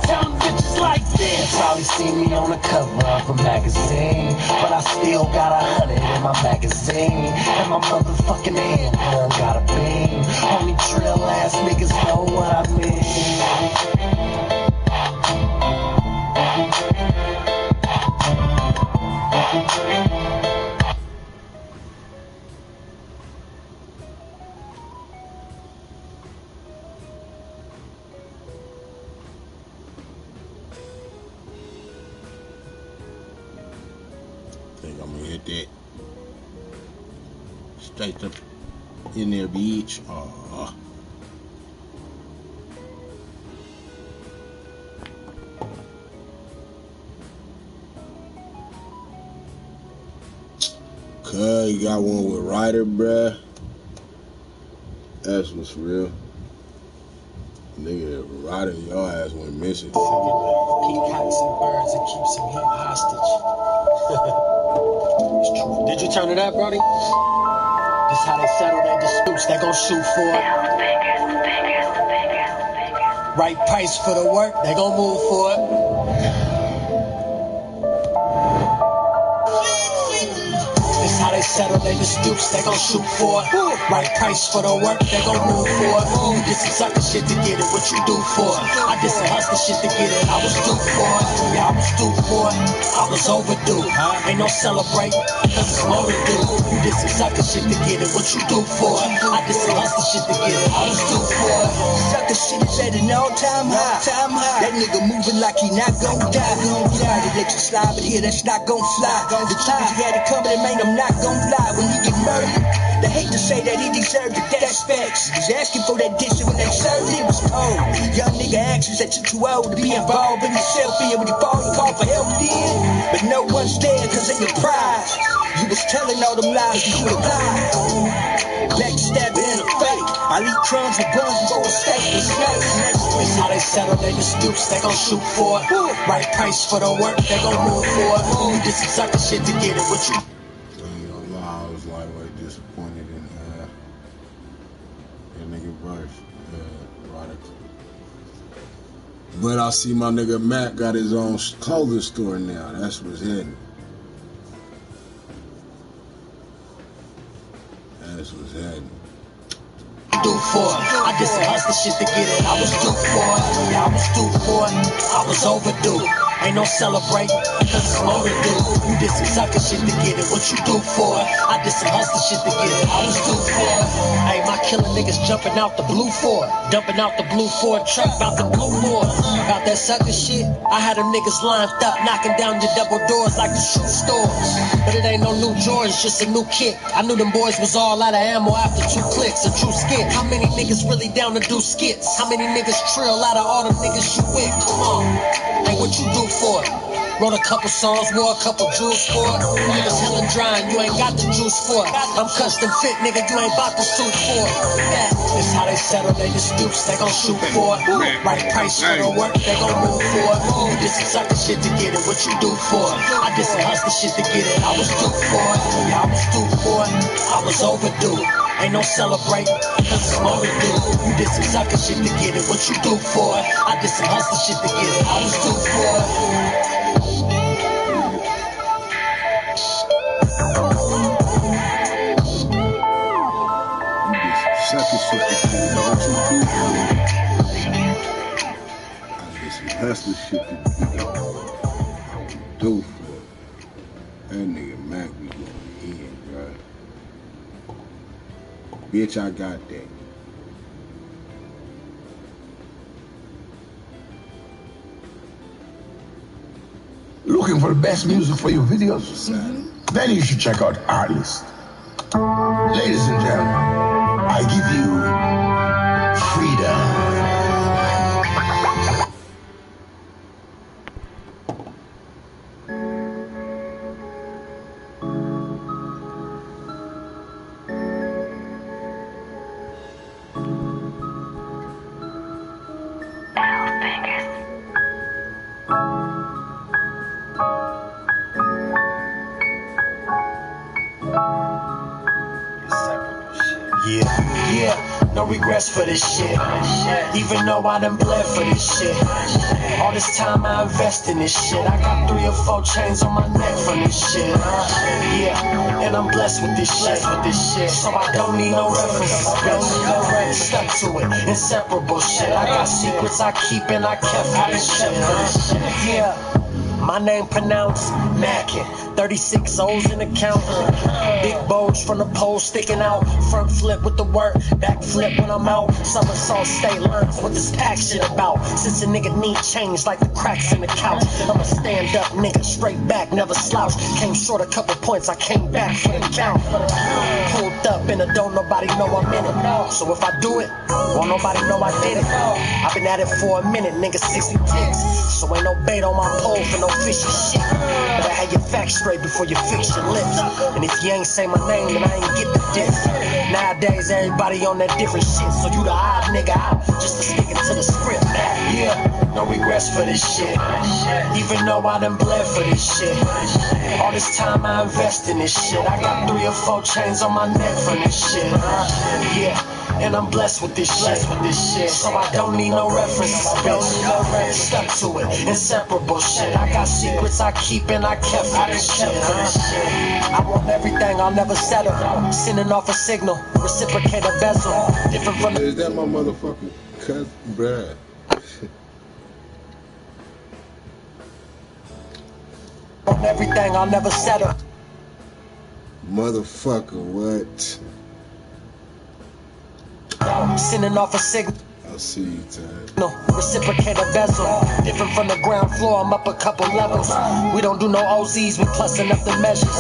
Tell them bitches like this. You probably see me on the cover of a magazine, but I still got 100 in my magazine. And my motherfucking handgun got a beam. Only trail ass niggas know what I mean. like that. Straight up in there, bitch. Aw. Cuz, you got one with Ryder, bruh. That's what's real. Nigga, Ryder, your ass went missing. Peacocks and birds and keep some heat hostage. It's true. Did you turn it up, Brody? This how they settle their disputes. They gon' shoot for it. Right price for the work. They gon' move for it. This how they settle their disputes. They gon' shoot for it. Right price for the work. They gon' move for it. You did some sucker shit to get it. What you do for it? I did some hustler shit to get it. I was due for it. Yeah, I was due for it. I was overdue. Ain't no celebrate, cause it's more to do. You did some sucker shit to get it. What you do for it? I did some hustler shit to get it. I was due for it. Sucker shit is at an all-time high. That nigga moving like he not gon' die. He might let you slide, but here that's not gon' fly. The times he had it coming, and man, I'm not gon' lie. When he get murdered, they hate to say that he deserved it. That's facts. He was asking for that dish, and when they served it, it was cold. Young nigga anxious that you too old to be involved in himself. And when he fall, he call for help then. But no one's there cause of your pride. You was telling all them lies that you lied. Backstabbing in the fake. I eat crumbs with buns and go a steak with snakes. This how they settle their disputes. They gon' shoot for it. Right price for the work. They gon' move for it. You did some sucker shit to get it. What you? I was lightweight disappointed in that nigga Bryce, Ryder. But I see my nigga Matt got his own clothing store now. That's what's heading. That's what's heading. Do for it. I did some hustler shit to get it. I was due for it. Yeah, I was due for it. I was overdue. Ain't no celebrate, cause it's more to do. You did some sucker shit to get it. What you do for it? I did some hustler shit to get it. I was due for it. Hey, my killer niggas jumping out the blue for it. Dumping out the blue Ford truck, about the blue board. About that sucker shit, I had them niggas lined up, knocking down your double doors like the shoe stores. But it ain't no new Jordans, just a new kick. I knew them boys was all out of ammo after 2 clicks, a true skit. How many niggas really down to do skits? How many niggas trill out of all them niggas you with? Come on, hey, what you do for it? Wrote a couple songs, wore a couple jewels for it. Niggas hella drying, you ain't got the juice for it. I'm custom fit, nigga, you ain't bout the suit for it. This how they settle their disputes, they gon' shoot for it. Right price for the work, they gon' move for it. You did some sucker shit to get it, what you do for it? I did some hustler shit to get it, I was due for it. Yeah, I was due for it, I was overdue. Ain't no celebrate, cause it's more to do. You did some sucker shit to get it, what you do for it? I did some hustler shit to get it, I was due for it. Sucker shit to get it. What you do for it? I did some hustler shit to get it. I would do for it. That nigga Mac be going in, bro. Bitch, I got that. Looking for the best music for your videos? Then you should check out Artist. Ladies and gentlemen, I give you freedom. No regrets for this shit. Even though I done bled for this shit. All this time I invest in this shit. I got 3 or 4 chains on my neck from this shit. Yeah, and I'm blessed with this shit. So I don't need no references, bitch. Stuck to it, inseparable shit. I got secrets I keep and I kept for this shit. Yeah. My name pronounced Mackin. 36 O's in the counter. Big bulge from the pole sticking out. Front flip with the work, back flip when I'm out. Somersault state lines, what this pack shit about? Since a nigga need change like the cracks in the couch. I'm a stand up nigga, straight back, never slouch. Came short a couple points, I came back for the count. Pulled up in a don't nobody know I'm in it. So if I do it, won't nobody know I did it. I've been at it for a minute, nigga, 60 ticks. So ain't no bait on my pole for no fishy shit. But I had your facts straight before you fix your lips. And if you ain't say my name, then I ain't get the diss. Nowadays, everybody on that different shit. So you the odd nigga out, just for sticking to the script. Yeah, no regrets for this shit. Even though I done bled for this shit. All this time I invest in this shit. I got 3 or 4 chains on my neck from this shit. Yeah. And I'm blessed with this shit. So I don't need no references, bitch. Stuck to it, inseparable shit. I got secrets I keep and I kept for this shit. I want everything, I'll never settle. Sending off a signal, reciprocate a vessel. Different from Is that my motherfucking cousin, bruh? Want everything, I'll never settle. Motherfucker, what? Sending off a signal. I'll see you, Tad. No, reciprocate a vessel. Different from the ground floor, I'm up a couple levels. We don't do no OZs, we plussing up the measures.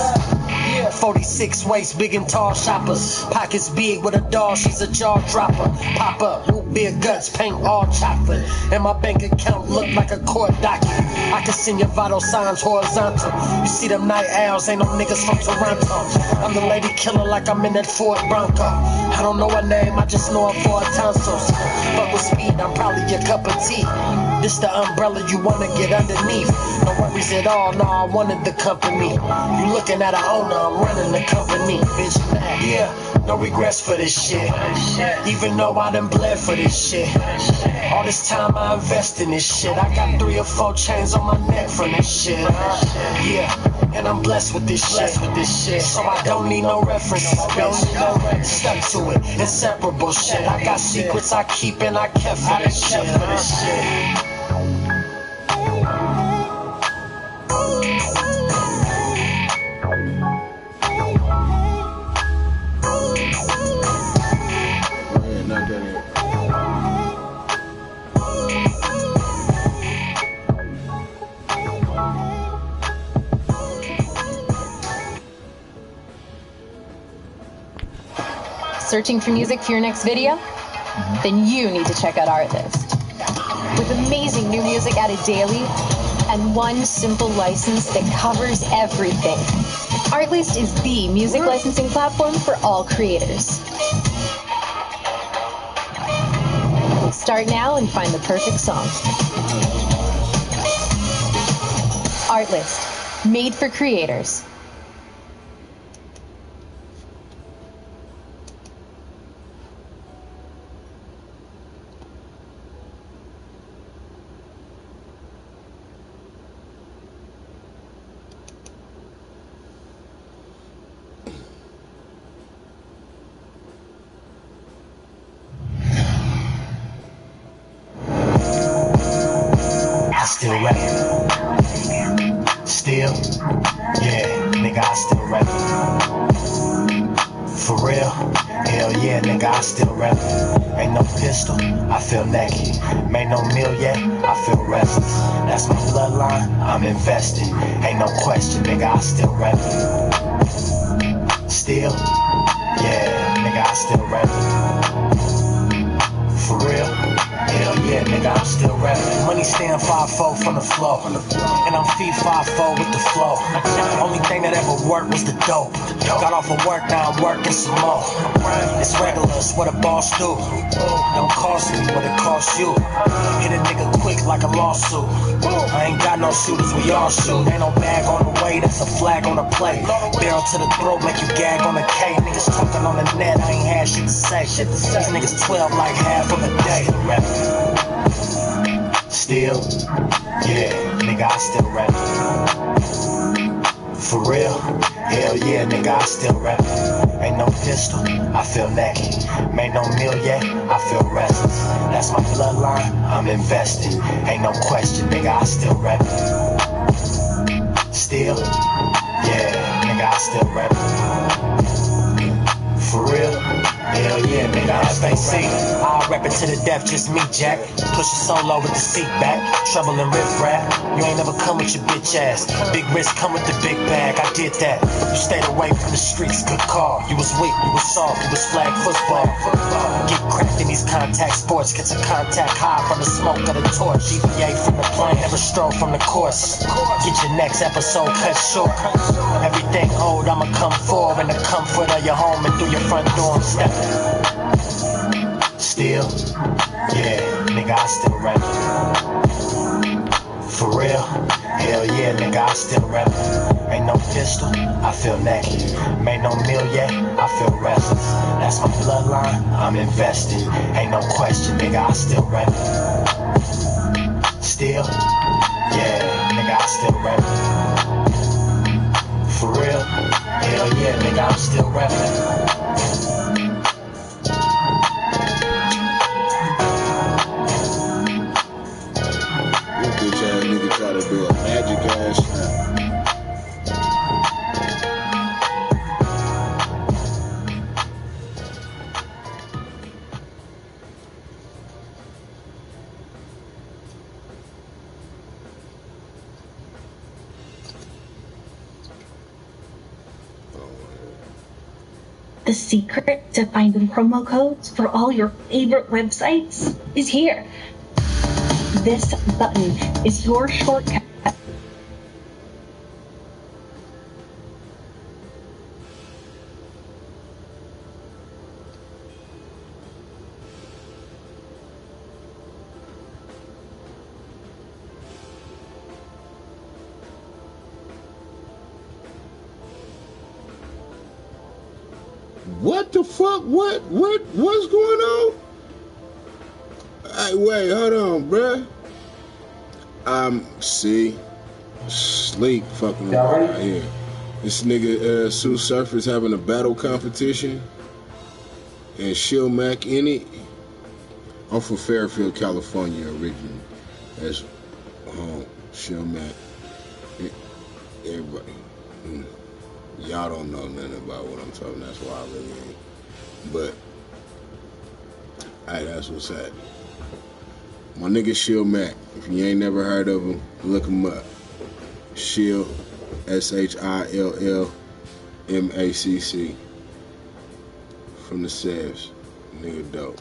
46 waist, big and tall shoppers. Pockets big with a doll, she's a jaw dropper. Pop up, root beer guts, paint all chocolate. And my bank account look like a court docket. I can send your vital signs horizontal. You see them night owls, ain't no niggas from Toronto. I'm the lady killer like I'm in that Ford Bronco. I don't know her name, I just know her for her tonsils. Fuck with speed, I'm probably your cup of tea. This the umbrella you wanna get underneath. No worries at all, no, I wanted the company. You looking at an owner, I'm running the company, bitch. Yeah, no regrets for this shit. Even though I done bled for this shit. All this time I invest in this shit. I got 3 or 4 chains on my neck from this shit. Yeah, and I'm blessed with this shit. So I don't need no references, bitch. Stuck to it, inseparable shit. I got secrets I keep and I kept for this shit. Searching for music for your next video? Then you need to check out Artlist. With amazing new music added daily and one simple license that covers everything. Artlist is the music licensing platform for all creators. Start now and find the perfect song. Artlist, made for creators. Still rapping. Still? Yeah, nigga, I still rapping. For real? Hell yeah, nigga, I still rapping. Ain't no pistol, I feel naked. Made no meal yet, I feel restless. That's my bloodline, I'm invested. Ain't no question, nigga, I still rapping. Still? Yeah, nigga, I still rapping. For real? Hell yeah, nigga, I'm still rapping. Money stand 5'4" from the flow. And I'm feet 5'4" with the flow. Only thing that ever worked was the dope. Got off of work, now I'm working some more. It's regular, it's what a boss do. Don't cost me what it costs you. Hit a nigga quick like a lawsuit. I ain't got no shooters, we all shoot. Ain't no bag on the way, that's a flag on the plate. Barrel to the throat, make you gag on the K. Niggas talking on the net, I ain't had shit to say. These niggas 12 like half of a day. Still, yeah, nigga, I still rapping. For real? Hell yeah, nigga, I still rapping. Ain't no pistol, I feel naked. Made no meal yet, I feel restless. That's my bloodline, I'm invested. Ain't no question, nigga, I still rapping. Still, yeah, nigga, I still rap. For real? Hell yeah, nigga, I stay sick. I'll rap it to the death, just me, Jack. Push your solo with the seat back. Trouble and riff rap. You ain't never come with your bitch ass. Big risk come with the big bag. I did that. You stayed away from the streets, good call. You was weak, you was soft, you was flag football. Get cracked in these contact sports. Get some contact high from the smoke of the torch. GPA from the plane, never stroll from the course. Get your next episode cut short. Everything old, I'ma come forward in the comfort of your home and through your front door and step. Still, yeah, nigga, I still rap. For real, hell yeah, nigga, I still rap. Ain't no pistol, I feel naked. Made no meal yet, I feel restless. That's my bloodline, I'm invested. Ain't no question, nigga, I still rap. Still, yeah, nigga, I still rap. For real, hell yeah, nigga, I'm still rapping. Bitch ass nigga try to do a magic ass snap. The secret to finding promo codes for all your favorite websites is here. This button is your shortcut. What the fuck? What's going on? Hey, wait, hold on, bruh. See, sleep fucking around here. This nigga Sue Surfer's having a battle competition, and Shil Mac in it. I'm from Fairfield, California originally. That's home. Shil Mac. Everybody. Y'all don't know nothing about what I'm talking. That's why I really ain't. But, hey, that's what's happening. My nigga Shil Mac. If you ain't never heard of him, look him up. Shil, SHILLMACC. From the Sevs. Nigga dope.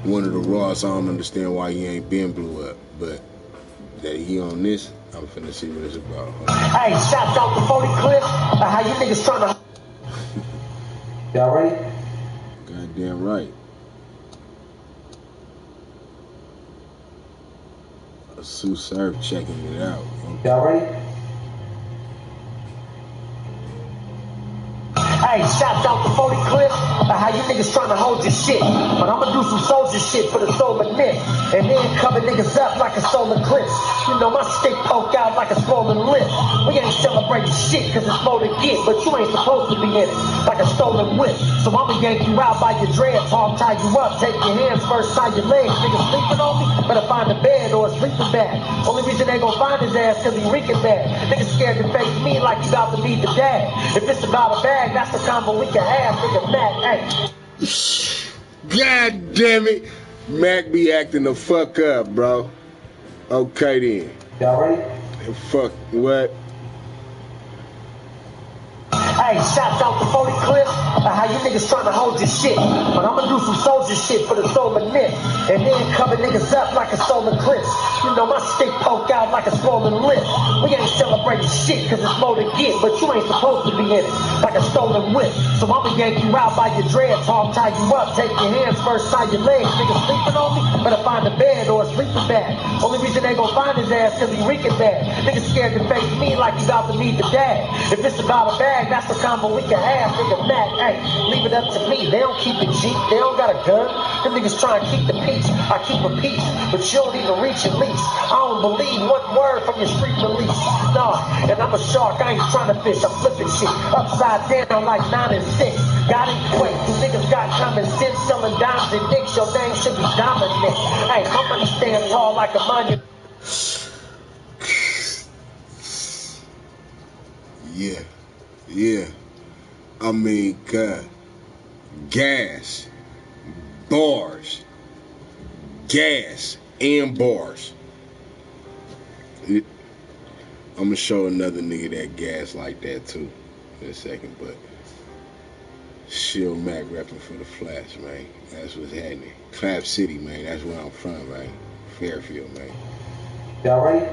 One of the Raws, I don't understand why he ain't been blew up. But that he on this, I'm finna see what it's about. Hey, shots out the 40 clip. How you niggas trying to... Y'all ready? Goddamn right. Sue Surf checking it out. Y'all ready? Hey, shots out the 40 clip. How you niggas trying to hold your shit. But I'ma do some soldier shit for the stolen myth. And then cover niggas up like a stolen clip. You know my stick poke out like a swollen lip. We ain't celebrating shit cause it's more to get. But you ain't supposed to be in it like a stolen whip. So I'ma yank you out by your dreads. Hog tie you up. Take your hands first, tie your legs. Niggas sleeping on me. Better find a bed or a sleeping bag. Only reason they gon' find his ass cause he reeking bad. Niggas scared to face me like you about to meet the dad. If it's about a bag, that's the combo we can have. Nigga Mac, hey. God damn it. Mac be acting the fuck up, bro. Okay then. Y'all ready? Fuck, what? Hey, shots out the 40 clip. How you niggas trying to hold your shit. But I'ma do some soldier shit for the stolen myth. And then cover niggas up like a stolen clip. You know my stick poke out like a swollen lip. We ain't celebrating shit cause it's more to get. But you ain't supposed to be in it like a stolen whip. So I'ma yank you out by your dreads. Hog tie you up. Take your hands first, tie your legs. Niggas sleeping on me. Better find a bed or a sleeping bag. Only reason they gon' find his ass cause he reeking bad. Niggas scared to face me like you about to meet the dad. If it's about a bag, that's the combo we can have. Nigga Mac, hey, leave it up to me. They don't keep it cheap, they don't got a gun. Them niggas try and keep the peace. I keep a peace, but you don't even reach at least. I don't believe one word from your street release. Nah, and I'm a shark, I ain't trying to fish. I'm flipping shit upside down like 9 and 6. Got it quick, you niggas got common sense. Selling dimes and nicks, your name should be dominant. Hey, how many stand tall like a monument? Yeah. I mean, God. Gas. Bars. Gas and bars. I'm gonna show another nigga that gas like that too in a second, but Shield Mac repping for the Flats, man. That's what's happening. Clap City, man. That's where I'm from, man. Fairfield, man. Y'all ready?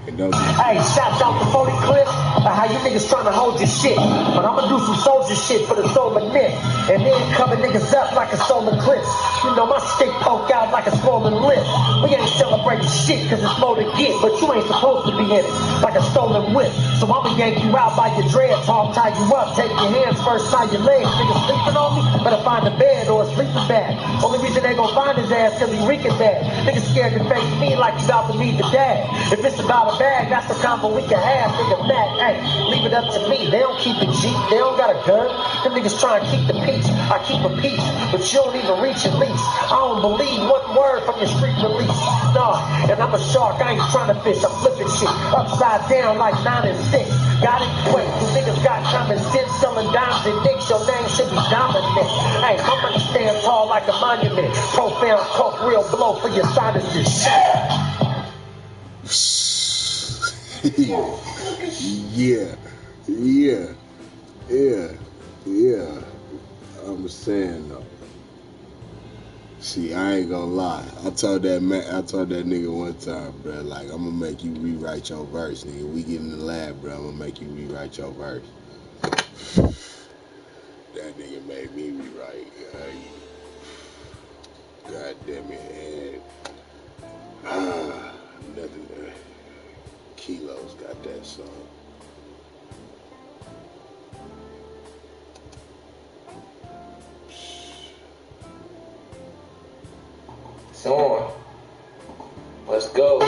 Hey, shouts out to 40 Clip for how you niggas trying to hold your shit. But I'ma do some soldier shit for the stolen myth. And then cover niggas up like a stolen clip. You know my stick poke out like a swollen lip. We ain't celebrating shit cause it's more to get. But you ain't supposed to be in it like a stolen whip. So I'ma yank you out by your dreads, hog tie you up. Take your hands first, tie your legs. Niggas sleeping on me, better find a bed or a sleeping bag. Only reason they gon' find his ass cause he reeking bad. Niggas scared to face me like you about to meet the dad. If it's about a bag, that's the combo we can have, nigga mad. Hey, leave it up to me. They don't keep it cheap, they don't got a gun. Them niggas try and keep the peace. I keep a peace, but you don't even reach at least. I don't believe one word from your street release. Nah, and I'm a shark, I ain't trying to fish. I'm flipping shit upside down like 9 and 6. Got it? Wait, you niggas got common sense, selling dimes and dicks. Your name should be dominant. Hey, my money stand tall like a monument. Profound coke, real blow for your sinuses. Yeah. I'm saying though. See, I ain't gonna lie. I told that nigga one time, bro. Like, I'm gonna make you rewrite your verse, nigga. We get in the lab, bro. I'm gonna make you rewrite your verse. That nigga made me rewrite. God damn it. And nothing. Kilo's got that song. So let's go.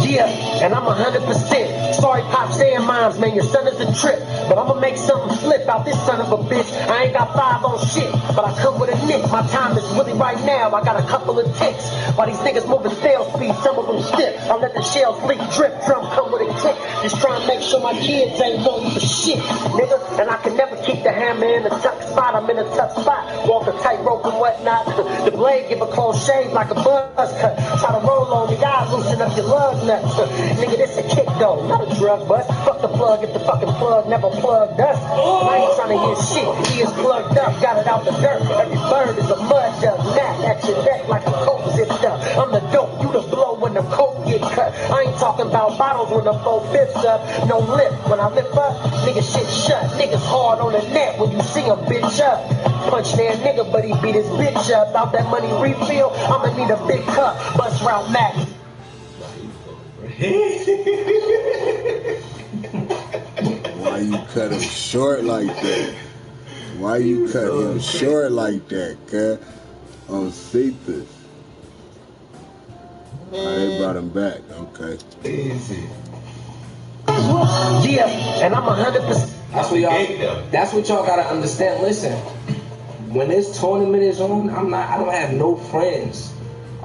Yeah, and I'm 100%. Sorry, Pops and Moms, man, your son is a trip. But I'ma make something flip out this son of a bitch. I ain't got 5 on shit, but I come with a nick. My time is really right now. I got a couple of ticks. While these niggas moving snail speed, some of them stiff. I let the shells leak, drip, drum come with a kick. Just trying to make sure my kids ain't going for shit, nigga. And I can never keep the hammer in a tough spot. I'm in a tough spot. Walk a tightrope and whatnot. The blade give a close shave like a buzz cut. Try to roll on me, eyes loosen up your lug nuts. Nigga, this a kick though, not a drug bust. Fuck the plug if the fucking plug never plugged us. And I ain't trying to hear shit. He is plugged up, got it out the dirt. Every bird is a mud duck. Nap at your neck like a coke zipped up. I'm the dope, you the blow when the coke get cut. I ain't talking about bottles when the 4/5 up. No lip, when I lift up, nigga shit shut. Niggas hard on the net when you see him bitch up. Punch that nigga, but he beat his bitch up. Out that money refill, I'ma need a big cup. Bust route Mac. Why you cut him short like that? Why you cut him short like that, cuz? On Cetus. They brought him back, okay. Easy. Yeah, and I'm 100%. That's what y'all gotta understand. Listen, when this tournament is on, I don't have no friends.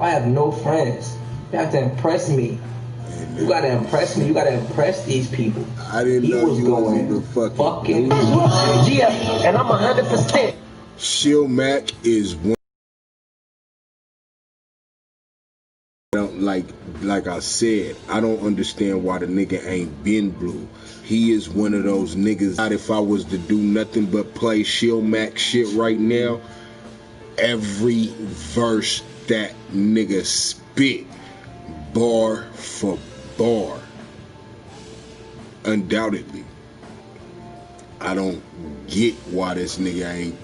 I have no friends. You have to impress me. You gotta impress me. You gotta impress these people. I didn't know you was even fucking. Yeah, and I'm 100%. Shield Mac is one. Like I said, I don't understand why the nigga ain't been blue. He is one of those niggas. If I was to do nothing but play Shield Mac shit right now, every verse that nigga spit, bar for bar, undoubtedly. I don't get why this nigga ain't.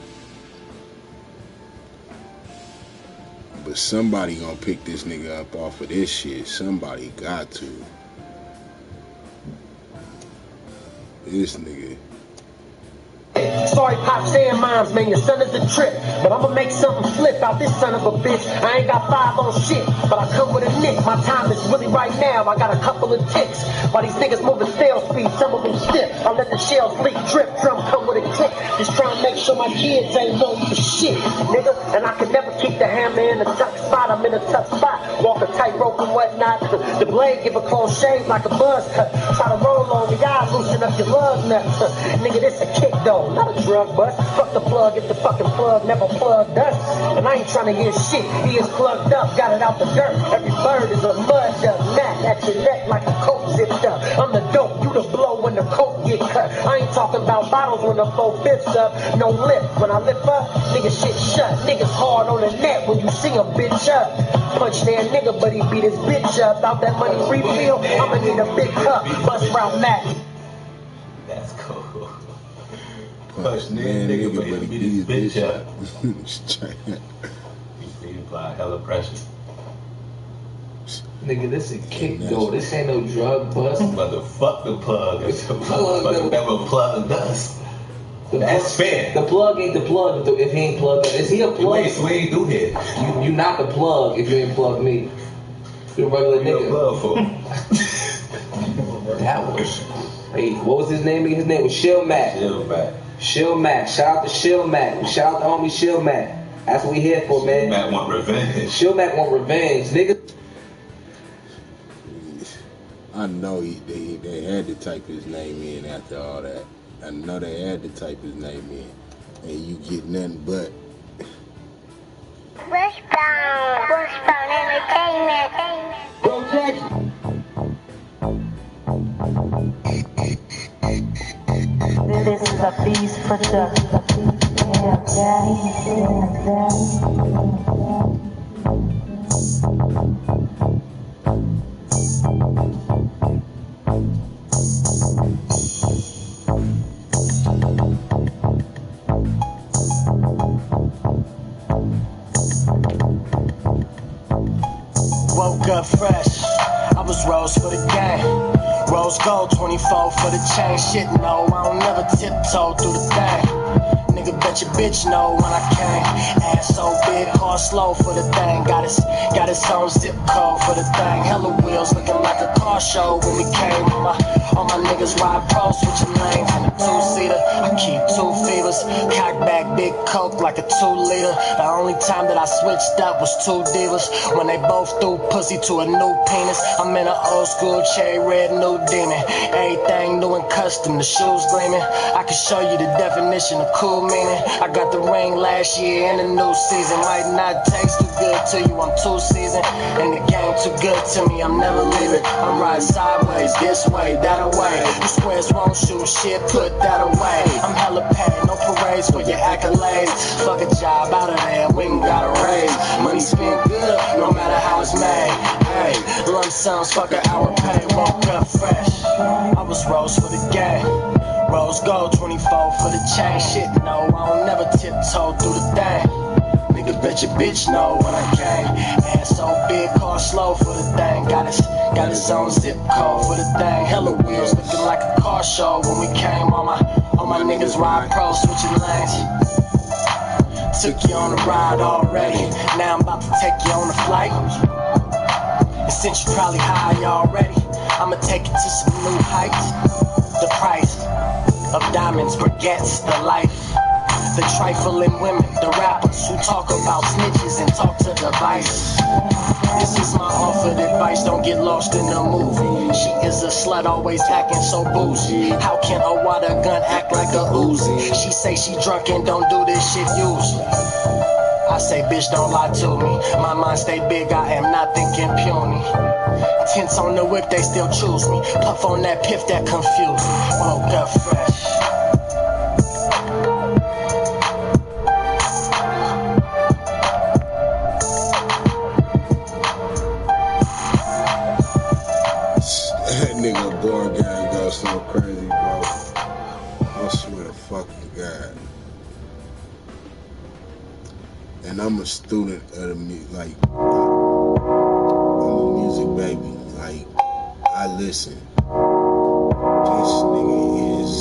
But somebody gonna pick this nigga up off of this shit. Somebody got to. This nigga. Sorry, pops and moms, man, your son is a trip. But I'ma make something flip out this son of a bitch. I ain't got 5 on shit, but I come with a nick. My time is really right now, I got a couple of ticks. While these niggas moving snail speed, some of them stiff. I let the shells leak, drip, drum come with a kick. Just trying to make sure my kids ain't known for shit, nigga. And I can never keep the hammer in a tough spot, I'm in a tough spot. Walk a tightrope and whatnot. The blade give a close shave like a buzz cut. Try to roll on me, I loosen up your lug nuts. Nigga, this a kick though, not a drug bust. Fuck the plug, if the fucking plug never plugged us. And I ain't trying to hear shit, he is plugged up, got it out the dirt. Every bird is a mud duck, gnat at your neck like a coat zipped up. I'm the dope, you the blow when the coat get cut. I ain't talking about bottles when the 4/5 up. No lip, when I lift up, nigga shit shut. Niggas hard on the net when you see him bitch up. Punch that nigga, but he beat his bitch up. Out that money refill, I'ma need a big cup. Bust round Mac. That's cool. Punch that nigga, but he beat his bitch up. He apply hella pressure. Nigga, this a kick though. This ain't no drug bust. Motherfuck the plug. It's the motherfucker never plugged us. That's fair. The plug ain't the plug if he ain't plugged up. Is he a plug? Wait, so what you do here? You not the plug if you ain't plugged me. You a regular nigga. Plug for? That was crazy. What was his name? His name was Shill Mac. Shill Mac. Shout out to Shill Mac. Shout out to homie Shill Mac. That's what we here for, man. Shill Mac want revenge. Shill Mac want revenge, nigga. I know they had to type his name in after all that. I know they had to type his name in. And you get nothing but. Wishbone Entertainment. This is a beast production. Woke up fresh, I was rose for the game. Rose gold, 24 for the chain. Shit, no, I don't never tiptoe through the thing. Nigga, bet your bitch know when I came. Ass so big, car slow for the thing. Got his own zip code for the thing. Hella wheels looking like a car show when we came. All my niggas ride pro, switching lanes in a 2-seater. I keep 2 fevers, cock back, big coke like a 2-liter. The only time that I switched up was 2 divas. When they both threw pussy to a new penis. I'm in an old school cherry red new demon. Everything new and custom, the shoes gleaming. I can show you the definition of cool meaning. I got the ring last year and the new season. Might not taste too good to you, I'm too seasoned. And the game too good to me, I'm never leaving. I'm riding sideways, this way, that away. You squares won't shoot shit, put that away. I'm hella paid, no parades for your accolades. Fuck a job out of there, we ain't got a raise. Money spent good, no matter how it's made. Hey, lump sums, fuck an hour pay. Woke up fresh, I was rose for the game. Rose gold, 24 for the chain. Shit, no, I don't never tiptoe through the thing. Nigga, bet your bitch know when I came. Ass so big, car slow for the thing. Got his own zip code for the thing. Hella wheels looking like a car show when we came. All my niggas ride pro, switching lanes. Took you on a ride already. Now I'm about to take you on a flight. And since you probably high already, I'ma take it to some new heights. The price of diamonds forgets the life. The trifling women, the rappers who talk about snitches and talk to the vice. This is my offered advice, don't get lost in the movie. She is a slut, always acting so bougie. How can a water gun act like a Uzi? She say she drunk and don't do this shit usually. I say, bitch, don't lie to me. My mind stay big, I am not thinking puny. Tints on the whip, they still choose me. Puff on that piff, that confused me. Woke up fresh. That nigga board game goes so crazy, bro. I swear to fucking God. And I'm a student of the music, like, I'm a music baby. Like, I listen. This nigga is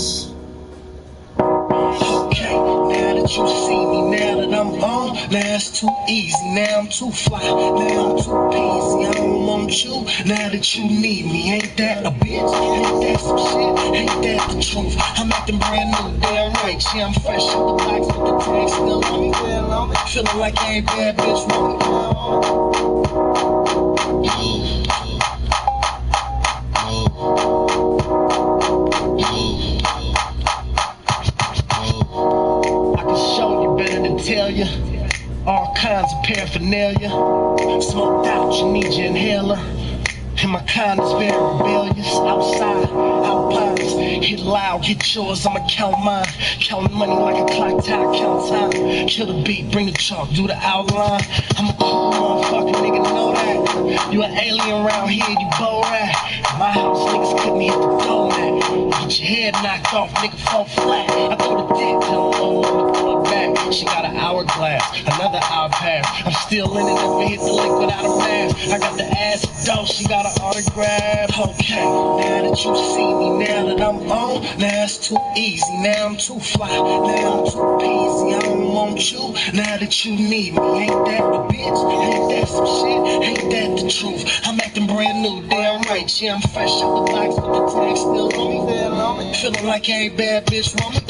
now it's too easy. Now I'm too fly, now I'm too peasy. I don't want you, now that you need me. Ain't that a bitch? Ain't that some shit? Ain't that the truth? I'm acting brand new, damn right. Yeah, I'm fresh out the box with the tag still on me. Feeling like I ain't bad bitch want I can show you better than tell you. All kinds of paraphernalia. Smoked out, you need your inhaler. And my kind is very rebellious. Outside, alpines, hit loud, get yours, I'ma count mine. Counting money like a clock tower, count time. Kill the beat, bring the chalk, do the outline. I'm a cool motherfucker, nigga, know that. You an alien around here, you bow rat. My house, niggas couldn't hit the door, man. Get your head knocked off, nigga, fall flat. I throw the dick, tell them I'ma throw it back. She got an hourglass, another hour pass. I'm still in it, never hit the lick without a mask. I got the ass dope, she got an autograph. Okay, now that you see me, now that I'm on, now it's too easy. Now I'm too fly, now I'm too peasy. I don't want you, now that you need me. Ain't that a bitch? Ain't that some shit? Ain't that the truth? I'm acting brand new, damn right. Yeah, I'm fresh out the box with the tag still on me. Feeling like every bad bitch want me.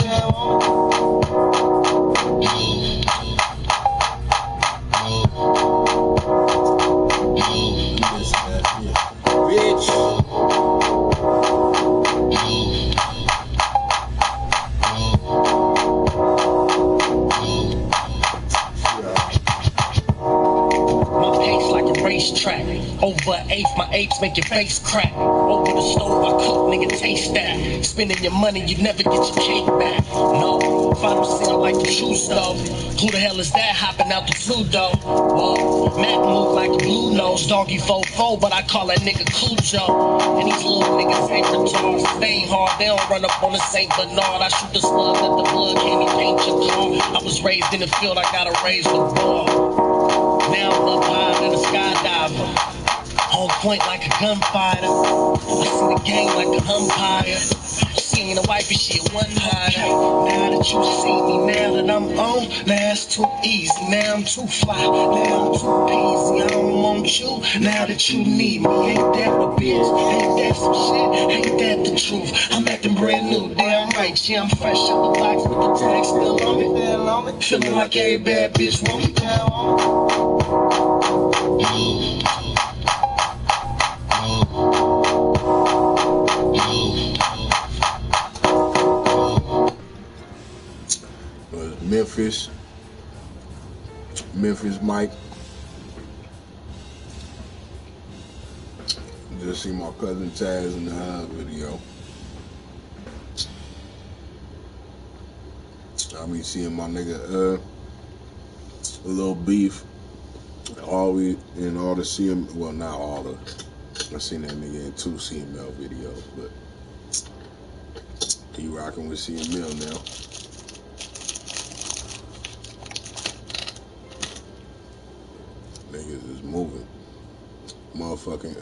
Track. Over an eighth, my apes make your face crack. Over the stove, I cook, nigga, taste that. Spending your money, you never get your cake back. No, final sale like the true stove. Who the hell is that hopping out the Pluto? Whoa, Mac move like a blue nose. Doggy 4-4, but I call that nigga Cujo. And these little niggas ain't retards. Staying hard, they don't run up on the St. Bernard. I shoot the slug, let the blood candy paint your car. I was raised in the field, I got a raised with ball. Now I'm up higher than a skydiver. On point like a gunfighter. I see the game like an umpire. She ain't a wifey, she a one-hider. Now that you see me, now that I'm on, now it's too easy. Now I'm too fly, now I'm too peasy. I don't want you, now that you need me. Ain't that a bitch? Ain't that some shit? Ain't that the truth? I'm acting brand new, damn right. Yeah, I'm fresh out the box with the tag still on me. Feeling like every bad bitch want me. Memphis Mike. Just see my cousin Taz in the video. I be seeing my nigga Lil Beef always in all the CM, well, not all the, I seen that nigga in 2 CML videos, but he rocking with CML now. Niggas is moving. Motherfucking,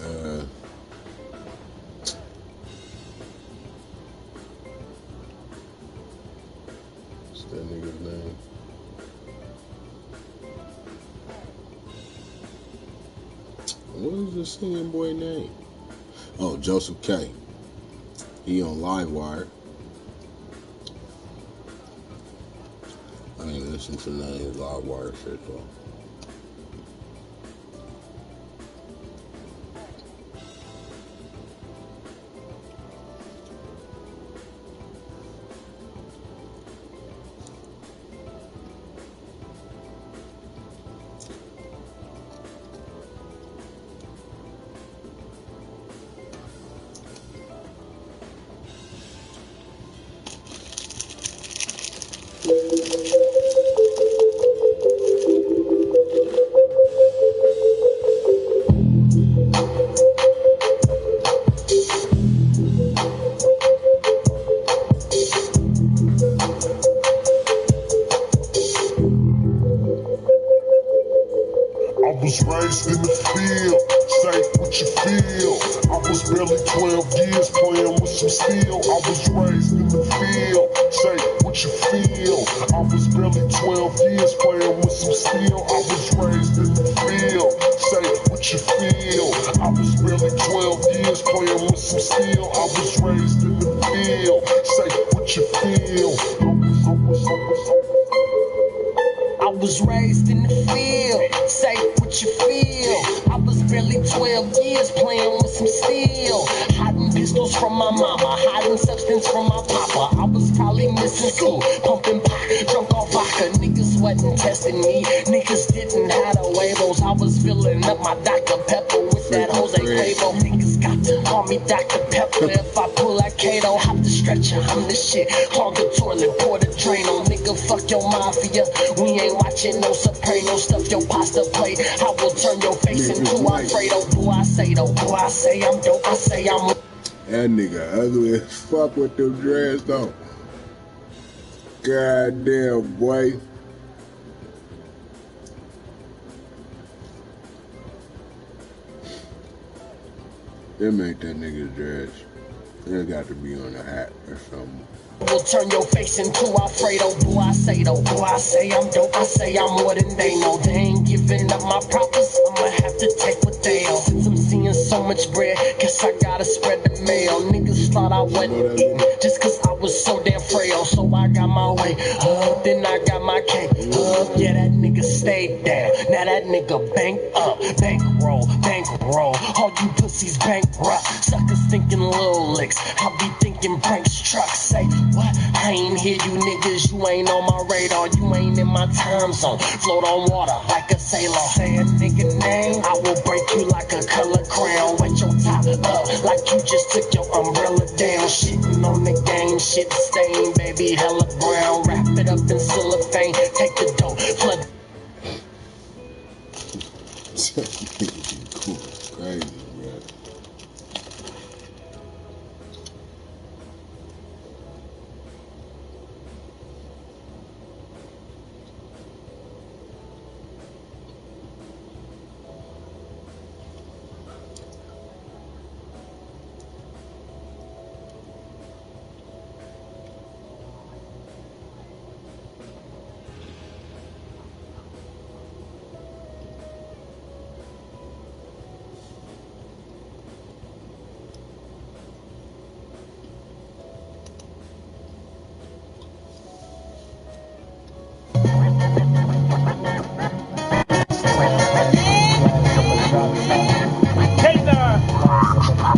what's that nigga's name? What is the singing boy name? Oh, Joseph K. He on Livewire. I ain't listening to none of his Livewire shit though. Raised in the field, say what you feel. I was barely 12 years playing with some steel. I was raised in the field, say what you feel. I was barely 12 years playing with some steel. I was raised in the field. Say what you feel. I was barely 12 years playing with some steel. I was raised in the field. Say what you feel. I was raised in the field, say what you feel. I was barely 12 years playing with some steel. Hiding pistols from my mama, hiding substance from my papa. I was probably missing school, pumping pot, drunk off vodka. Niggas wasn't testing me, niggas didn't have the labels. I was filling up my Dr. Pepper with that Jose Cuervo. Niggas got to call me Dr. Pepper if I pull that Kato. Hop the stretcher, I'm the shit. Clog the toilet, pour the drain on. Nigga, fuck your mafia. We ain't watching no Soprano stuff your pasta plate. I will turn your face into Alfredo. Do I say though? Do I say I'm dope? I say I'm. That nigga ugly as fuck with them dreads though. Goddamn, boy. Them ain't that nigga's dreads. They got to be on a hat or something. Will turn your face into Alfredo. Do I say though? Do I say I'm dope? I say I'm more than they know. They ain't giving up my profits. I'ma have to take what they owe. Since I'm seeing so much bread, guess I gotta spread the mail. Niggas thought I wasn't eating just cause I was so damn frail. So I got my way up, then I got my cake up. Yeah, that nigga stayed down. Now that nigga bank up, bankroll, bankroll. All you pussies bankrupt. Suckers thinking little licks. I be thinking Brinks trucks. Say what? I ain't hear you niggas. You ain't on my radar. You ain't in my time zone. Float on water like a sailor. Say a nigga name, I will break you like a color crown. Wet your top up like you just took your umbrella down. Shitting on the game, shit stain, baby, hella brown. Wrap it up in cellophane. Take the dough, flood. Cool, crazy, man.